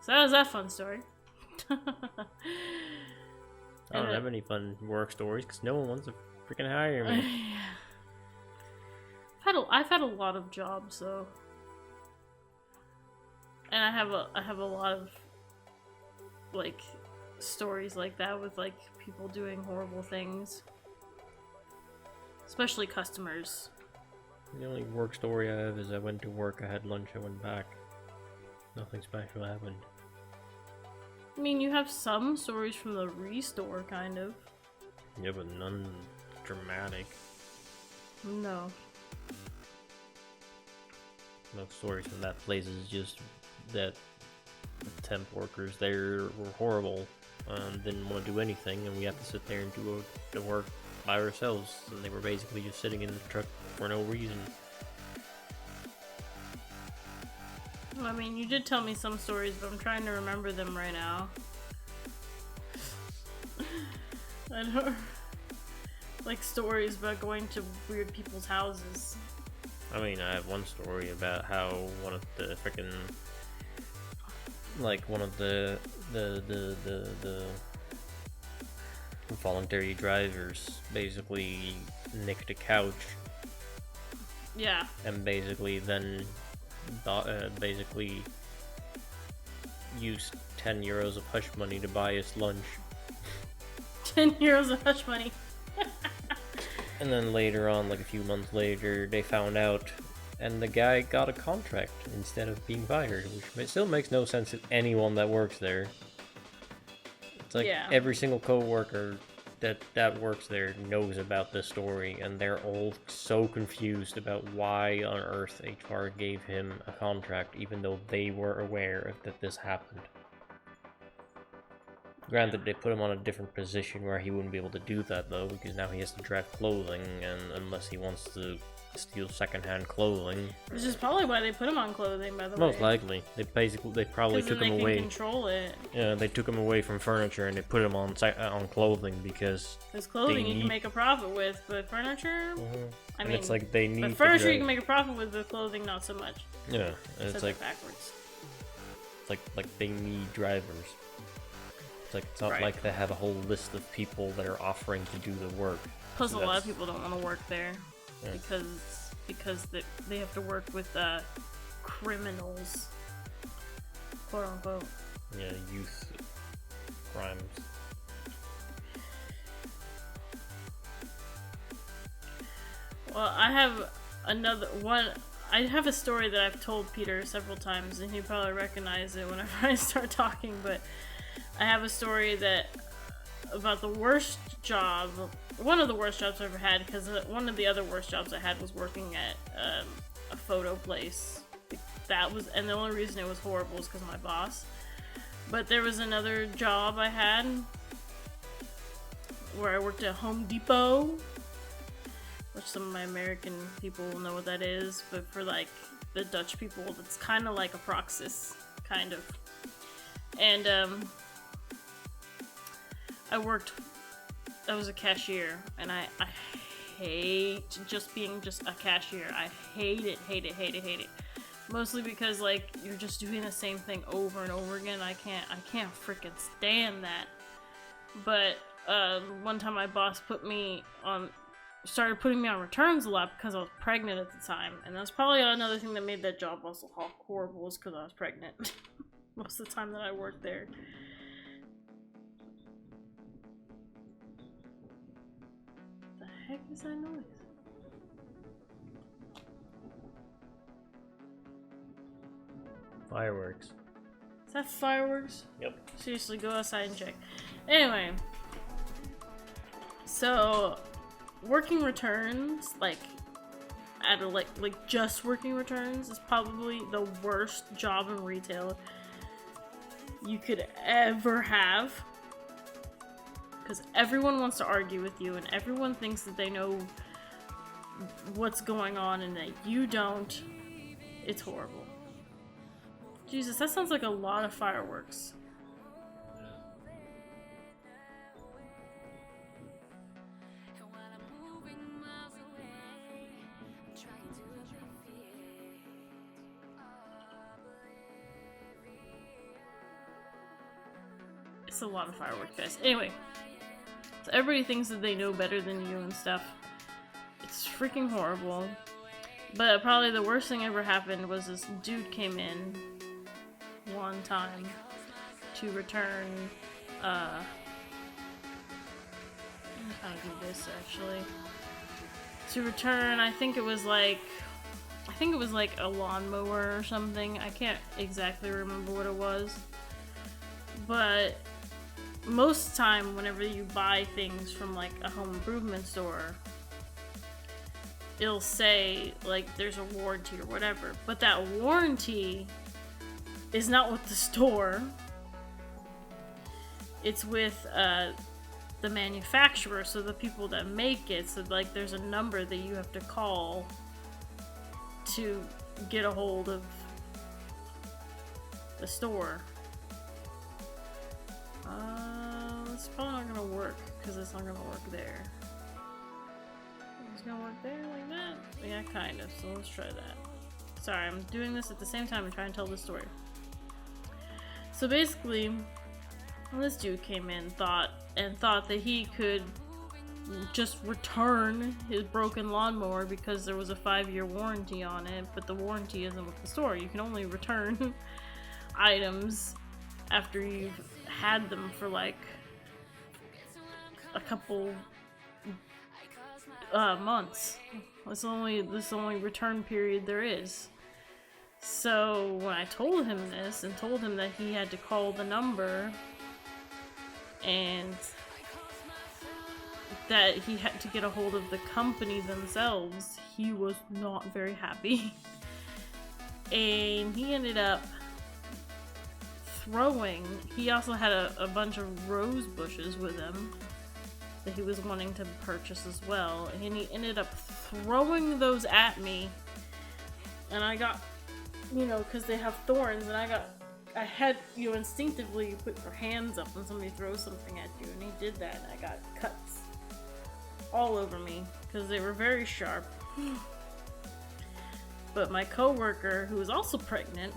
So that was that fun story. I don't have any fun work stories because no one wants to freaking hire me. I've had a lot of jobs though, and I have a lot of like stories like that with like people doing horrible things, especially customers. The only work story I have is I went to work, I had lunch, I went back. Nothing special happened. I mean, you have some stories from the restore, kind of. Yeah, but none dramatic. No. Most stories from that place is just that the temp workers there were horrible and didn't want to do anything, and we had to sit there and do the work by ourselves, and they were basically just sitting in the truck for no reason. I mean, you did tell me some stories, but I'm trying to remember them right now. I don't... like stories about going to weird people's houses. I mean, I have one story about how one of the frickin' like one of the voluntary drivers basically nicked a couch. Yeah. And basically then basically used 10 euros of hush money to buy us lunch. 10 euros of hush money. And then later on, like a few months later, they found out, and the guy got a contract instead of being fired, which still makes no sense to anyone that works there. It's like every single co-worker that works there knows about this story, and they're all so confused about why on earth HR gave him a contract, even though they were aware that this happened. Granted, they put him on a different position where he wouldn't be able to do that, though, because now he has to drive clothing, and unless he wants to steal secondhand clothing. Which is probably why they put him on clothing, by the way. Most likely. They probably took him away. They can control it. Yeah, they took him away from furniture and they put him on clothing because. Because clothing you can make a profit with, but furniture. I mean, it's like they need. But furniture you can make a profit with, but clothing not so much. Yeah, and it's like backwards. It's like they need drivers. It's like it's not like they have a whole list of people that are offering to do the work. Plus, so a lot of people don't want to work there because they have to work with criminals, quote unquote. Yeah, youth crimes. Well, I have another one. I have a story that I've told Peter several times, and he probably recognizes it whenever I start talking, but I have a story about the worst job, one of the worst jobs I've ever had, because one of the other worst jobs I had was working at a photo place. And the only reason it was horrible was because of my boss. But there was another job I had where I worked at Home Depot, which some of my American people will know what that is, but for like the Dutch people, it's kind of like a Proxys, kind of. And I was a cashier, and I hate just being just a cashier. I hate it, hate it, hate it, hate it. Mostly because, like, you're just doing the same thing over and over again. I can't freaking stand that. But one time my boss started putting me on returns a lot because I was pregnant at the time, and that's probably another thing that made that job also horrible, was because I was pregnant most of the time that I worked there. The heck is that noise? Fireworks. Is that fireworks? Yep. Seriously, go outside and check. Anyway, so working returns, like just working returns, is probably the worst job in retail you could ever have, because everyone wants to argue with you and everyone thinks that they know what's going on and that you don't. It's horrible. Jesus, that sounds like a lot of fireworks. It's a lot of fireworks, guys. Anyway, so everybody thinks that they know better than you and stuff. It's freaking horrible. But probably the worst thing ever happened was this dude came in one time to return, I'm trying to do this actually. To return, I think it was like a lawnmower or something. I can't exactly remember what it was. But most of the time, whenever you buy things from like a home improvement store, it'll say like there's a warranty or whatever. But that warranty is not with the store. It's with the manufacturer, so the people that make it. So like there's a number that you have to call to get a hold of the store. It's probably not gonna work because it's not gonna work there. It's gonna work there like that? Yeah, kind of. So let's try that. Sorry, I'm doing this at the same time and trying to tell the story. So basically, this dude came in, thought that he could just return his broken lawnmower because there was a 5-year warranty on it, but the warranty isn't with the store. You can only return items after you've had them for like a couple months. This is the only return period there is. So when I told him this and told him that he had to call the number and that he had to get a hold of the company themselves, he was not very happy. And he ended up he also had a bunch of rose bushes with him that he was wanting to purchase as well, and he ended up throwing those at me, and I got, because they have thorns, and I had, instinctively you put your hands up when somebody throws something at you, and he did that, and I got cuts all over me because they were very sharp. But my coworker, who was also pregnant,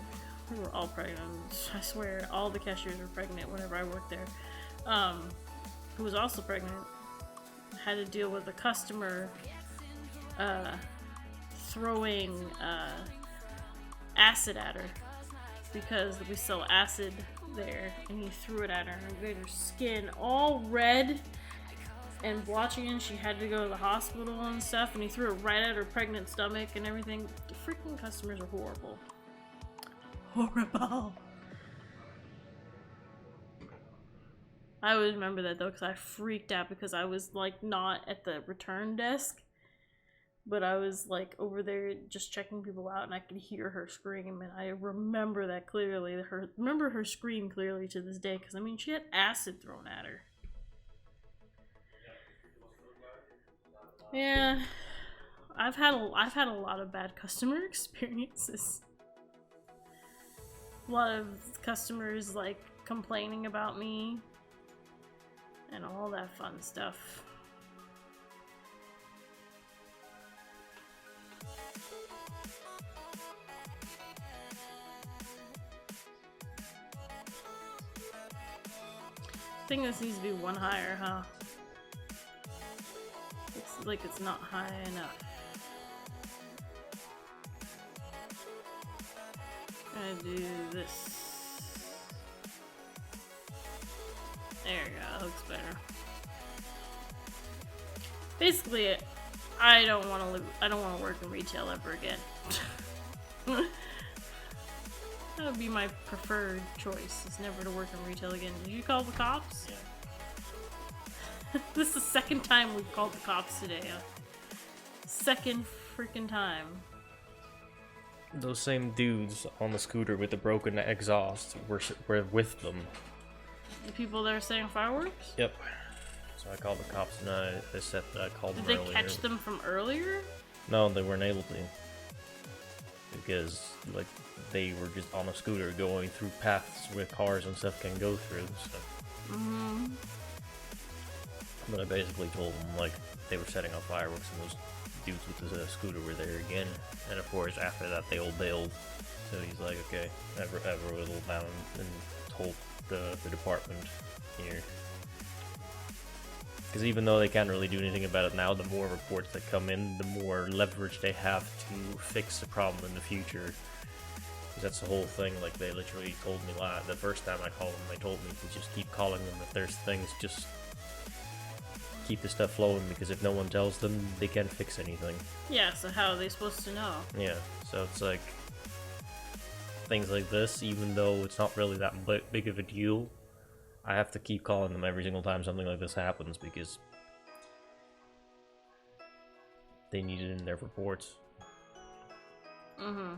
we were all pregnant, I swear, all the cashiers were pregnant whenever I worked there, who was also pregnant, had to deal with a customer throwing acid at her because we sell acid there, and he threw it at her and made her skin all red and blotchy, and she had to go to the hospital and stuff, and he threw it right at her pregnant stomach and everything. The freaking customers are horrible. Horrible. I always remember that though, because I freaked out because I was like not at the return desk, but I was like over there just checking people out, and I could hear her scream, and I remember that clearly. Remember her scream clearly to this day, because I mean she had acid thrown at her. Yeah, I've had a lot of bad customer experiences. A lot of customers like complaining about me and all that fun stuff. I think this needs to be one higher, huh? It's like it's not high enough. I'm gonna do this. There you go, that looks better. Basically, I don't want to live. I don't want to work in retail ever again. That would be my preferred choice. Is never to work in retail again. Did you call the cops? Yeah. This is the second time we've called the cops today. Second freaking time. Those same dudes on the scooter with the broken exhaust were with them. The people that are saying fireworks? Yep. So I called the cops and they said that I called them Did earlier. they catch them from earlier? No, they weren't able to. Because, like, they were just on a scooter going through paths where cars and stuff can go through, so. Mm-hmm. But I basically told them, like, they were setting off fireworks and those dudes with the scooter were there again. And of course, after that, they all bailed. So he's like, okay, ever whittled down and told the department here. Because even though they can't really do anything about it now, the more reports that come in, the more leverage they have to fix the problem in the future. Because that's the whole thing. Like, they literally told me the first time I called them, they told me to just keep calling them if there's things, just keep the stuff flowing, because if no one tells them, they can't fix anything. Yeah, so how are they supposed to know? Yeah, so it's like, things like this, even though it's not really that big of a deal, I have to keep calling them every single time something like this happens, because they need it in their reports. Mm-hmm.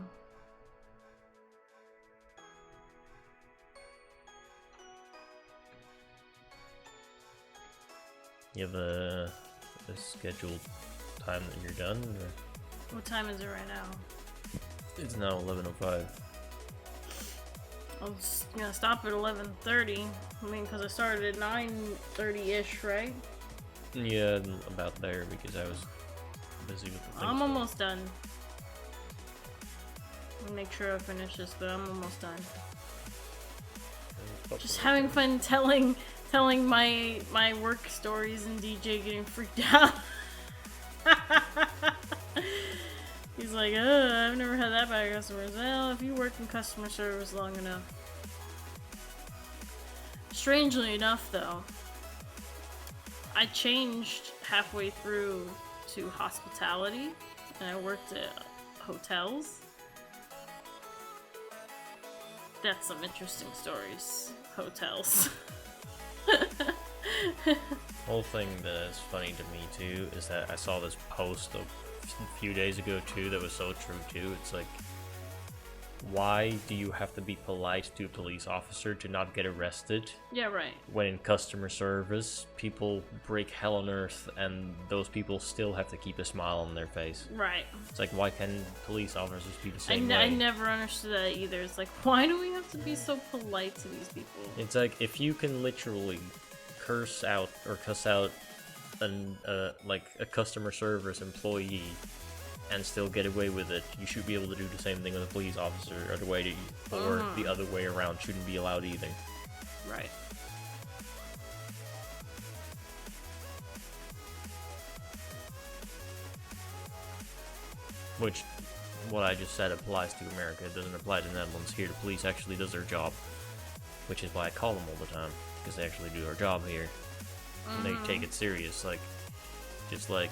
You have a scheduled time that you're done? Or? What time is it right now? It's now 11:05. I'm just gonna stop at 11:30. I mean, because I started at 9:30-ish, right? Yeah, about there, because I was busy with the things. I'm almost done. Let me make sure I finish this, but I'm almost done. Just having fun telling my work stories and DJ getting freaked out. He's like, I've never had that bad customers. Well, if you work in customer service long enough. Strangely enough, though, I changed halfway through to hospitality, and I worked at hotels. That's some interesting stories. Hotels. Whole thing that is funny to me too is that I saw this post a few days ago too that was so true too. It's like, why do you have to be polite to a police officer to not get arrested? Yeah, right. When in customer service, people break hell on earth and those people still have to keep a smile on their face. Right. It's like, why can't police officers be the same way? I never understood that either. It's like, why do we have to be so polite to these people? It's like, if you can literally cuss out like a customer service employee and still get away with it, you should be able to do the same thing with a police officer, or the other way around shouldn't be allowed either. Right. Which, what I just said applies to America. It doesn't apply to the Netherlands. Here, the police actually does their job, which is why I call them all the time, because they actually do their job here. And they take it serious. Like, just like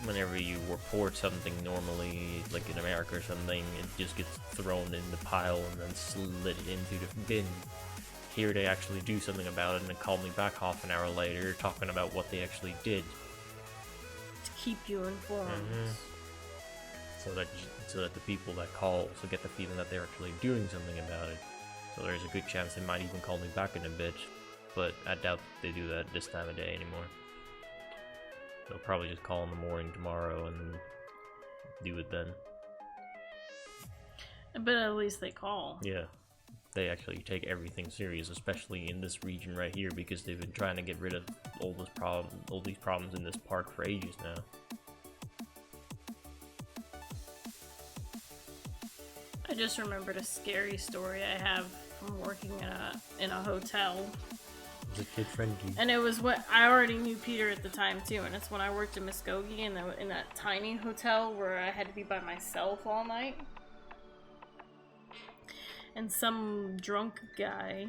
whenever you report something normally, like in America or something, it just gets thrown in the pile and then slid into the bin. Here they actually do something about it and then call me back half an hour later talking about what they actually did. To keep you informed. So that the people that call also get the feeling that they're actually doing something about it. So there's a good chance they might even call me back in a bit, but I doubt they do that this time of day anymore. They'll probably just call in the morning tomorrow and do it then. But at least they call. Yeah. They actually take everything serious, especially in this region right here, because they've been trying to get rid of all these problems in this park for ages now. I just remembered a scary story I have from working in a hotel. It was a kid friendly. And it was what I already knew Peter at the time too, and it's when I worked in Muskogee in that tiny hotel where I had to be by myself all night. And some drunk guy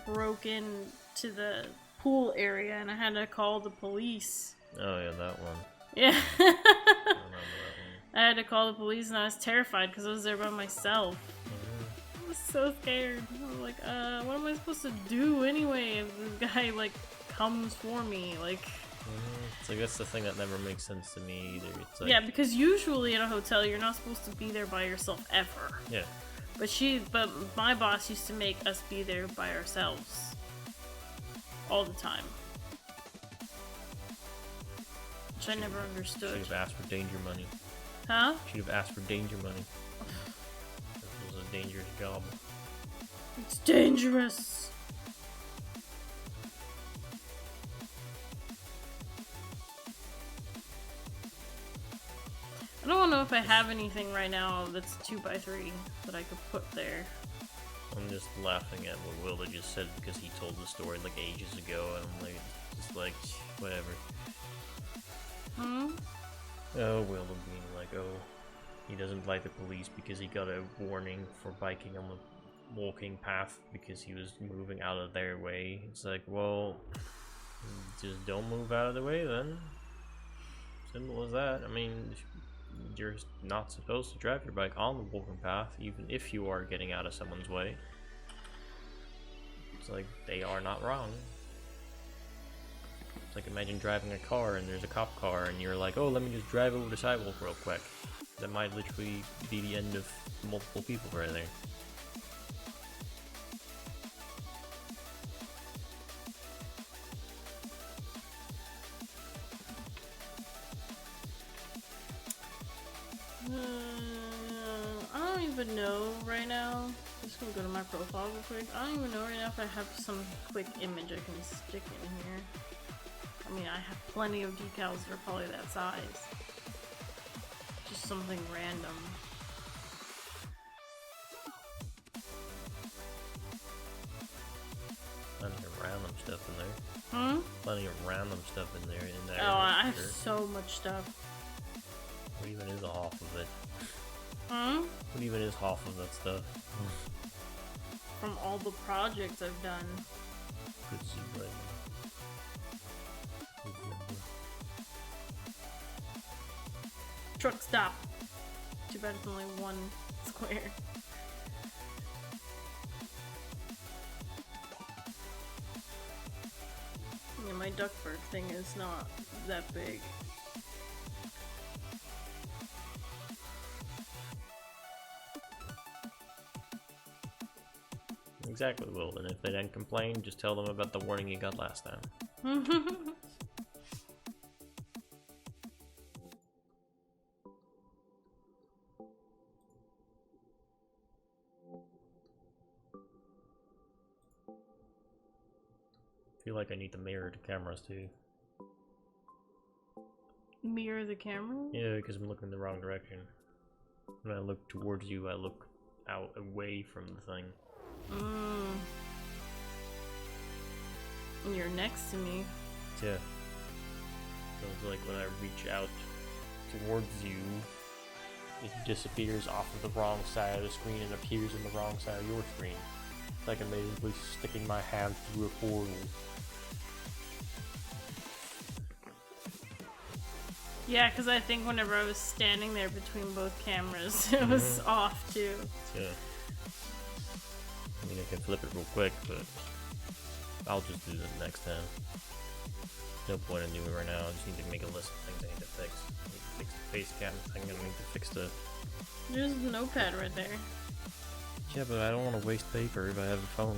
broke into the pool area, and I had to call the police. Oh yeah, that one. Yeah. I remember that one. I had to call the police, and I was terrified because I was there by myself. I was so scared. I was like, what am I supposed to do anyway if this guy, like, comes for me? Like... So that's the thing that never makes sense to me either. It's like, yeah, because usually in a hotel, you're not supposed to be there by yourself ever. yeah. But my boss used to make us be there by ourselves. All the time. Which I never understood. Should have asked for danger money. Huh? Should have asked for danger money. This was a dangerous job. It's dangerous! I don't know if I have anything right now that's 2x3 that I could put there. I'm just laughing at what Wilda just said because he told the story like ages ago, and I'm like, just like, whatever. Hmm? Oh, Wilda being like, oh, he doesn't like the police because he got a warning for biking on the walking path because he was moving out of their way. It's like, well, just don't move out of the way then. Simple as that. I mean, you're not supposed to drive your bike on the walking path, even if you are getting out of someone's way. It's like, they are not wrong. It's like, imagine driving a car and there's a cop car and you're like, oh, let me just drive over the sidewalk real quick. That might literally be the end of multiple people right there. I don't even know right now. I'm just gonna go to my profile real quick. I don't even know right now if I have some quick image I can stick in here. I mean, I have plenty of decals that are probably that size. Just something random. Plenty of random stuff in there. Hmm? Plenty of random stuff in there. Oh, I have so much stuff. What even is half of it? Hmm? What even is half of that stuff? From all the projects I've done. Good see, but Truck stop. Too bad it's only one square. Yeah, my Duckburg thing is not that big. exactly, Will. And if they then complain, just tell them about the warning you got last time. I feel like I need to mirror the cameras too. Mirror the camera? Yeah, because I'm looking in the wrong direction. When I look towards you, I look out away from the thing. And you're next to me. Yeah. So it's like when I reach out towards you, it disappears off of the wrong side of the screen and appears in the wrong side of your screen. It's like I'm basically sticking my hand through a portal. Yeah, because I think whenever I was standing there between both cameras, it was off too. Yeah. I mean, I can flip it real quick, but I'll just do that next time. No point in doing it right now. I just need to make a list of things I need to fix. I need to fix the face cam thing. I need to fix the... There's a notepad right there. Yeah, but I don't want to waste paper if I have a phone.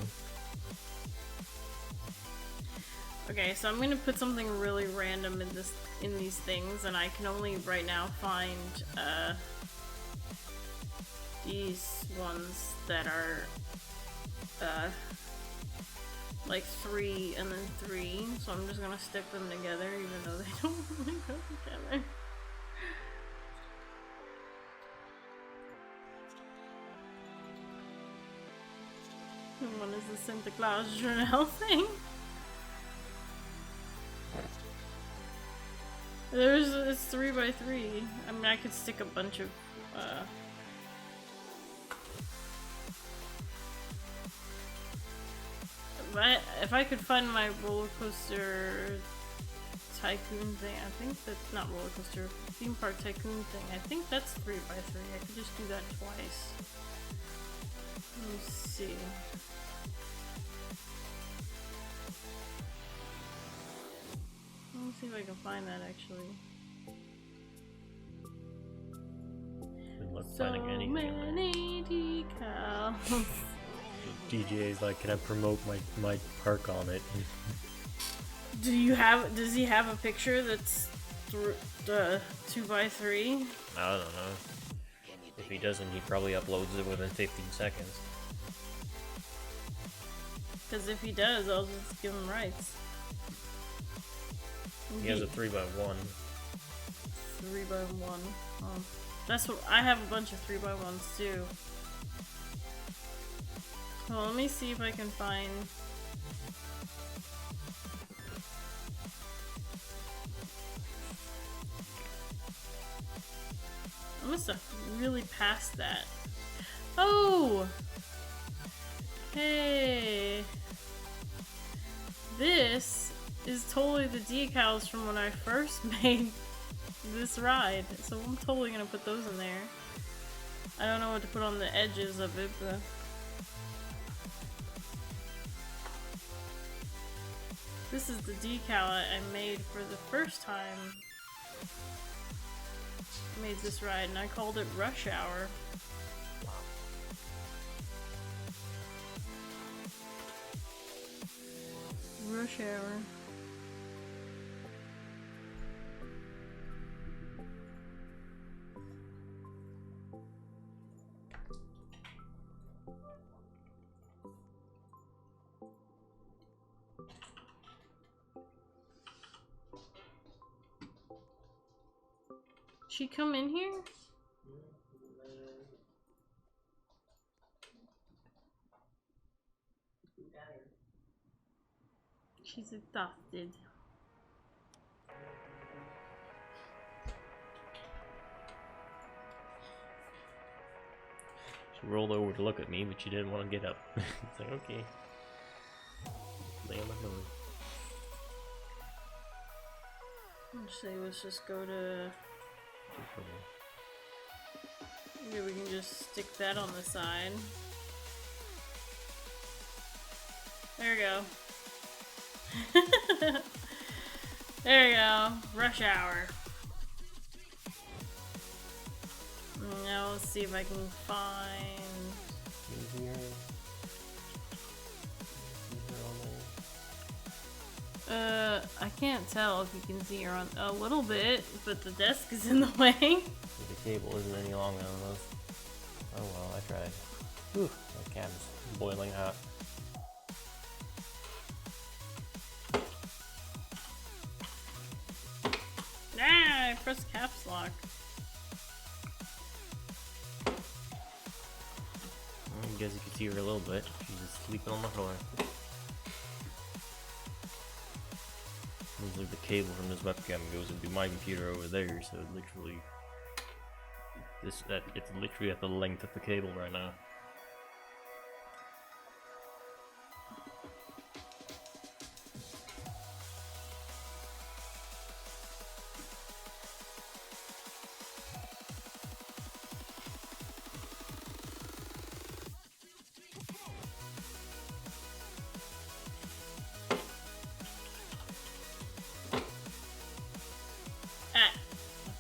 Okay, so I'm gonna put something really random in these things, and I can only right now find these ones that are like 3 and then 3. So I'm just gonna stick them together, even though they don't really go together. one is the Santa Claus journal thing. It's 3x3. I mean, I could stick a bunch of, if I could find my roller coaster tycoon thing, I think that's not roller coaster, theme park tycoon thing. I think that's 3x3. I could just do that twice. Let me see. Let me see if I can find that actually. Good luck So finding anything. many decals. DJ's like, can I promote my park on it? Does he have a picture that's 2x3? I don't know. If he doesn't, he probably uploads it within 15 seconds. Because if he does, I'll just give him rights. He has a 3x1. 3x1. Oh. That's what I have, a bunch of 3x1s too. Well, let me see if I can find. I must have really passed that. Oh! Hey! This is totally the decals from when I first made this ride. So I'm totally gonna put those in there. I don't know what to put on the edges of it, but... This is the decal I made for the first time. I made this ride and I called it Rush Hour. Rush Hour. She come in here? She's exhausted. She rolled over to look at me, but she didn't want to get up. It's like, okay. Lay on the floor. Let's say let's just go to... Maybe we can just stick that on the side. There we go. There we go. Rush Hour. Now let's see if I can find... I can't tell if you can see her on a little bit, but the desk is in the way. The cable isn't any longer than this. Oh well, I tried. Whew, that cam's boiling hot. Ah, I pressed caps lock. I guess you can see her a little bit. She's just sleeping on the floor. Looks like the cable from this webcam goes into my computer over there, so literally it's literally at the length of the cable right now.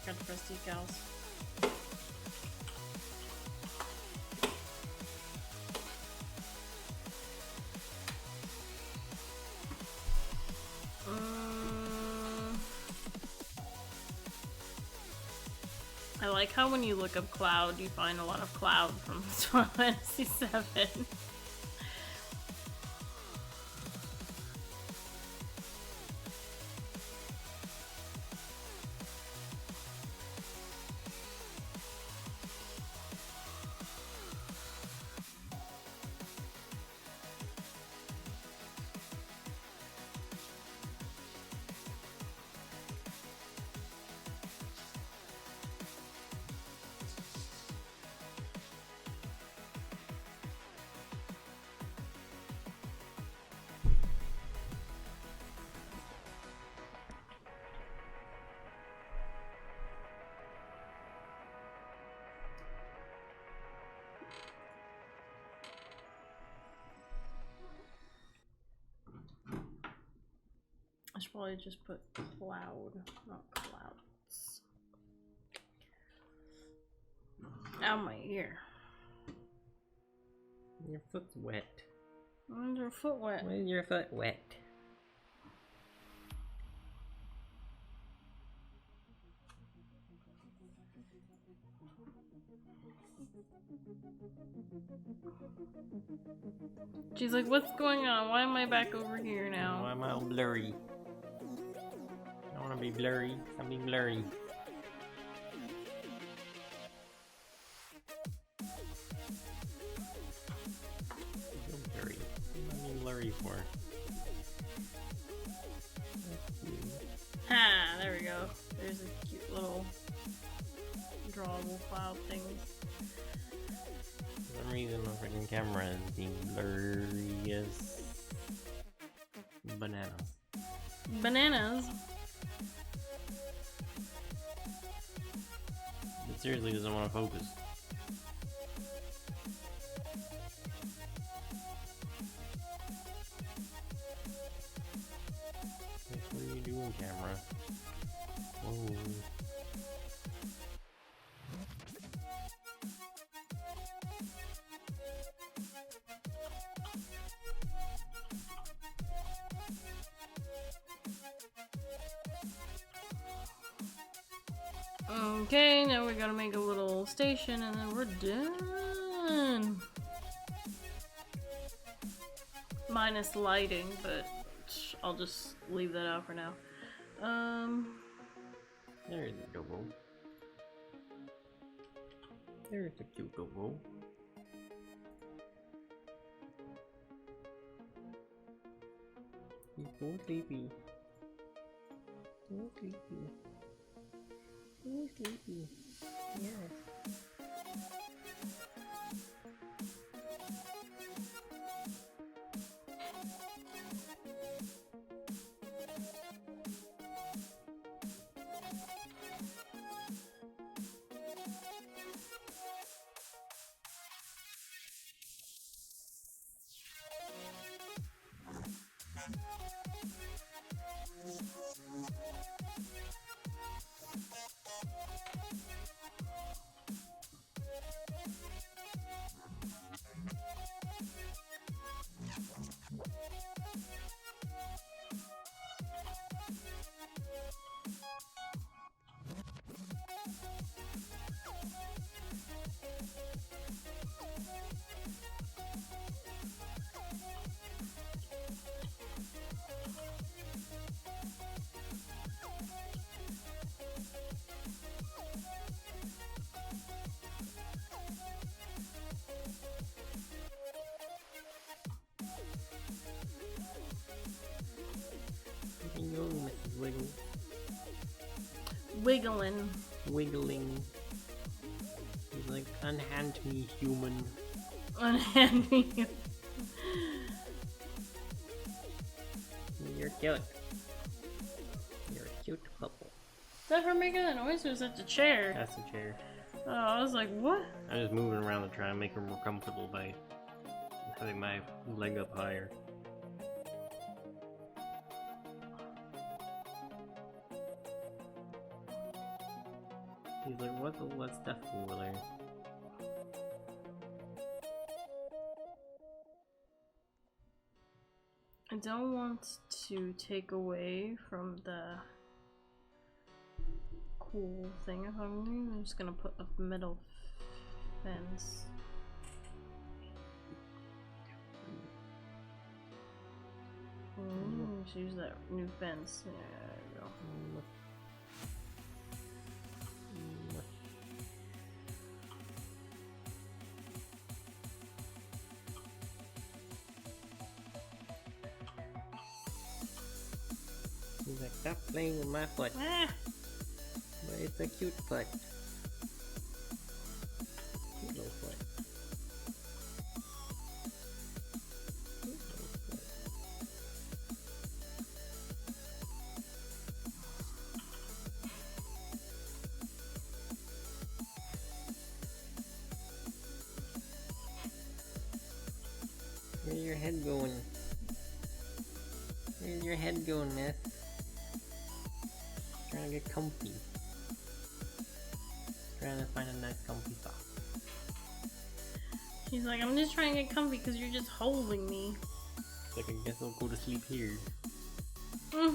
Got to press decals. I like how when you look up Cloud, you find a lot of Cloud from Final Fantasy VII. should probably just put cloud, not clouds. Ow, my ear. Your foot's wet. Why is your foot wet? Why is your foot wet? She's like, what's going on? Why am I back over here now? Why am I all blurry? I don't want to be blurry. I'm being blurry. So blurry. What am I being blurry for? Ha! There we go. There's a cute little drawable cloud thing. For some reason, my freaking camera is being blurry as bananas. Bananas. It seriously doesn't want to focus. Like, what are you doing, camera? Whoa. Okay, now we gotta make a little station and then we're done. Minus lighting, but I'll just leave that out for now. There's a dobo. There's a cute dobo. He's so sleepy. So sleepy. So sleepy. Yes. Yo, Mrs. Wiggle. Wiggling. Wiggling. He's like, unhand me, human. Unhand me. You're cute. You're a cute couple. Is that her making that noise or is that the chair? That's the chair. Oh, I was like, what? I'm just moving around to try and make her more comfortable by having my leg up higher. He's like, what's all that stuff over there? I don't want to take away from the cool thing. If I'm just gonna put a metal fence. Let's use that new fence. There we go. He's like, stop playing with my foot. Ah! But it's a cute foot. Cute little foot. Cute little foot. Where's your head going? Where's your head going, miss? trying to get comfy. Trying to find a nice comfy spot. He's like, I'm just trying to get comfy because you're just holding me. So I guess I'll go to sleep here. Mm. I'm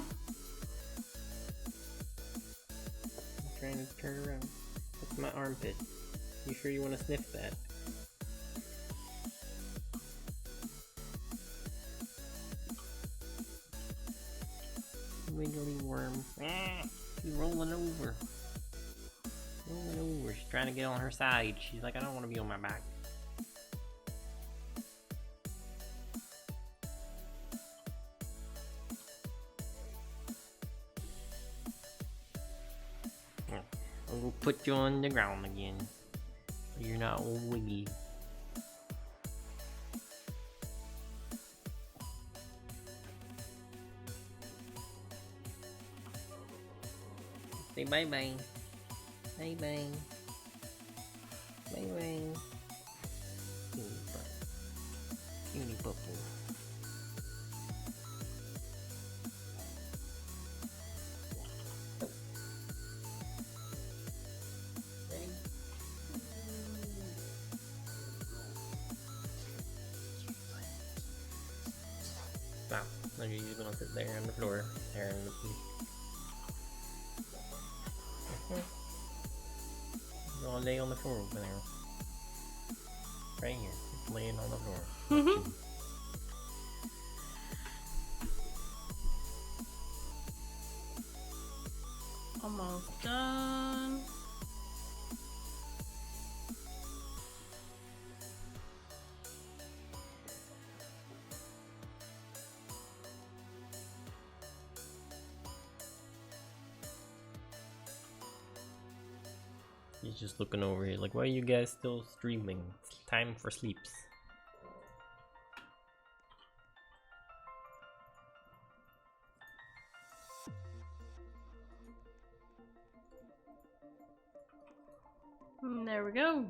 trying to turn around. That's my armpit. You sure you want to sniff that? Wiggly worm. She's rolling over. Rolling over. She's trying to get on her side. She's like, I don't want to be on my back. I'm gonna put you on the ground again. You're not all wiggy. Say bye bye. Bye bye. Bye bye. Cutie puppy. Ready? Wow. Now you're just gonna sit there on the floor, staring at the I'll lay on the floor over there. Right here. Just laying on the floor. Mm-hmm. Almost done. He's just looking over here like, why are you guys still streaming? It's time for sleeps. And there we go.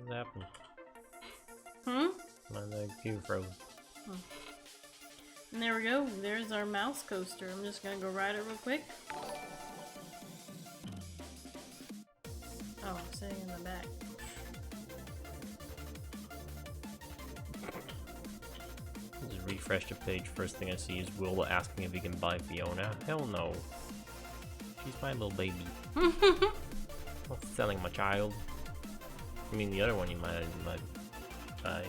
What happened? My leg too froze. And there we go. There's our mouse coaster. I'm just gonna go ride it real quick. Oh, I'm sitting in the back. Just refresh the page. First thing I see is Will asking if he can buy Fiona. Hell no. She's my little baby. Not selling my child. I mean, the other one you might buy.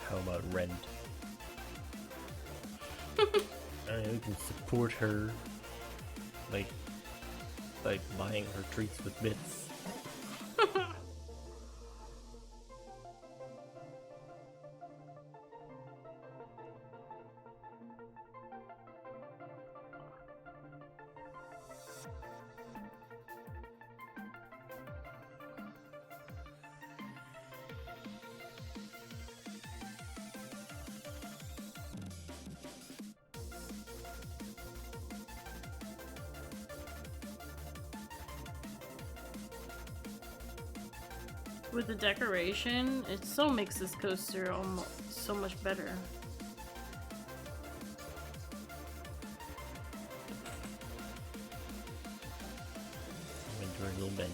How about rent? We can support her by buying her treats with bits. With the decoration, it so makes this coaster almost so much better. Went to her little bed.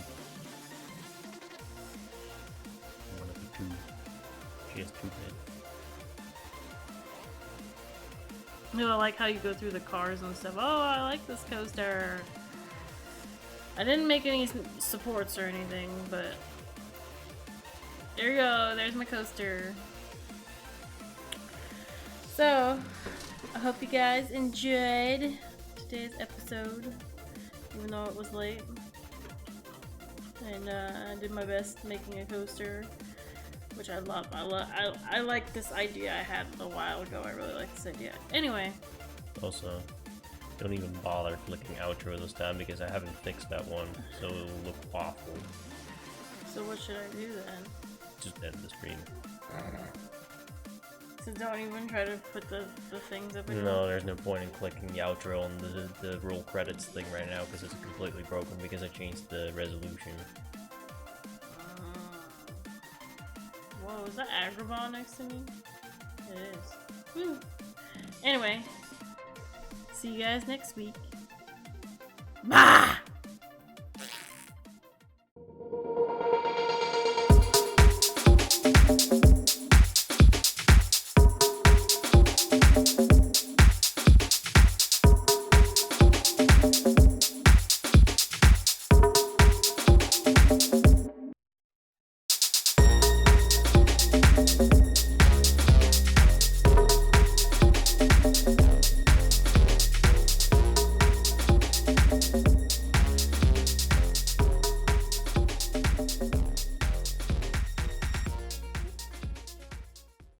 One of the two. She has two beds. No, I like how you go through the cars and stuff. Oh, I like this coaster. I didn't make any supports or anything, but there you go. There's my coaster. So, I hope you guys enjoyed today's episode, even though it was late. And I did my best making a coaster, which I love. I like this idea I had a while ago. I really like this idea. Anyway. Also, don't even bother clicking outro this time because I haven't fixed that one, so it'll look awful. So what should I do then? Just end the stream. So don't even try to put the things up again. No, there's no point in clicking the outro on the roll credits thing right now because it's completely broken because I changed the resolution. Whoa, is that Agrabah next to me? It is. Woo. Anyway, see you guys next week. Bye!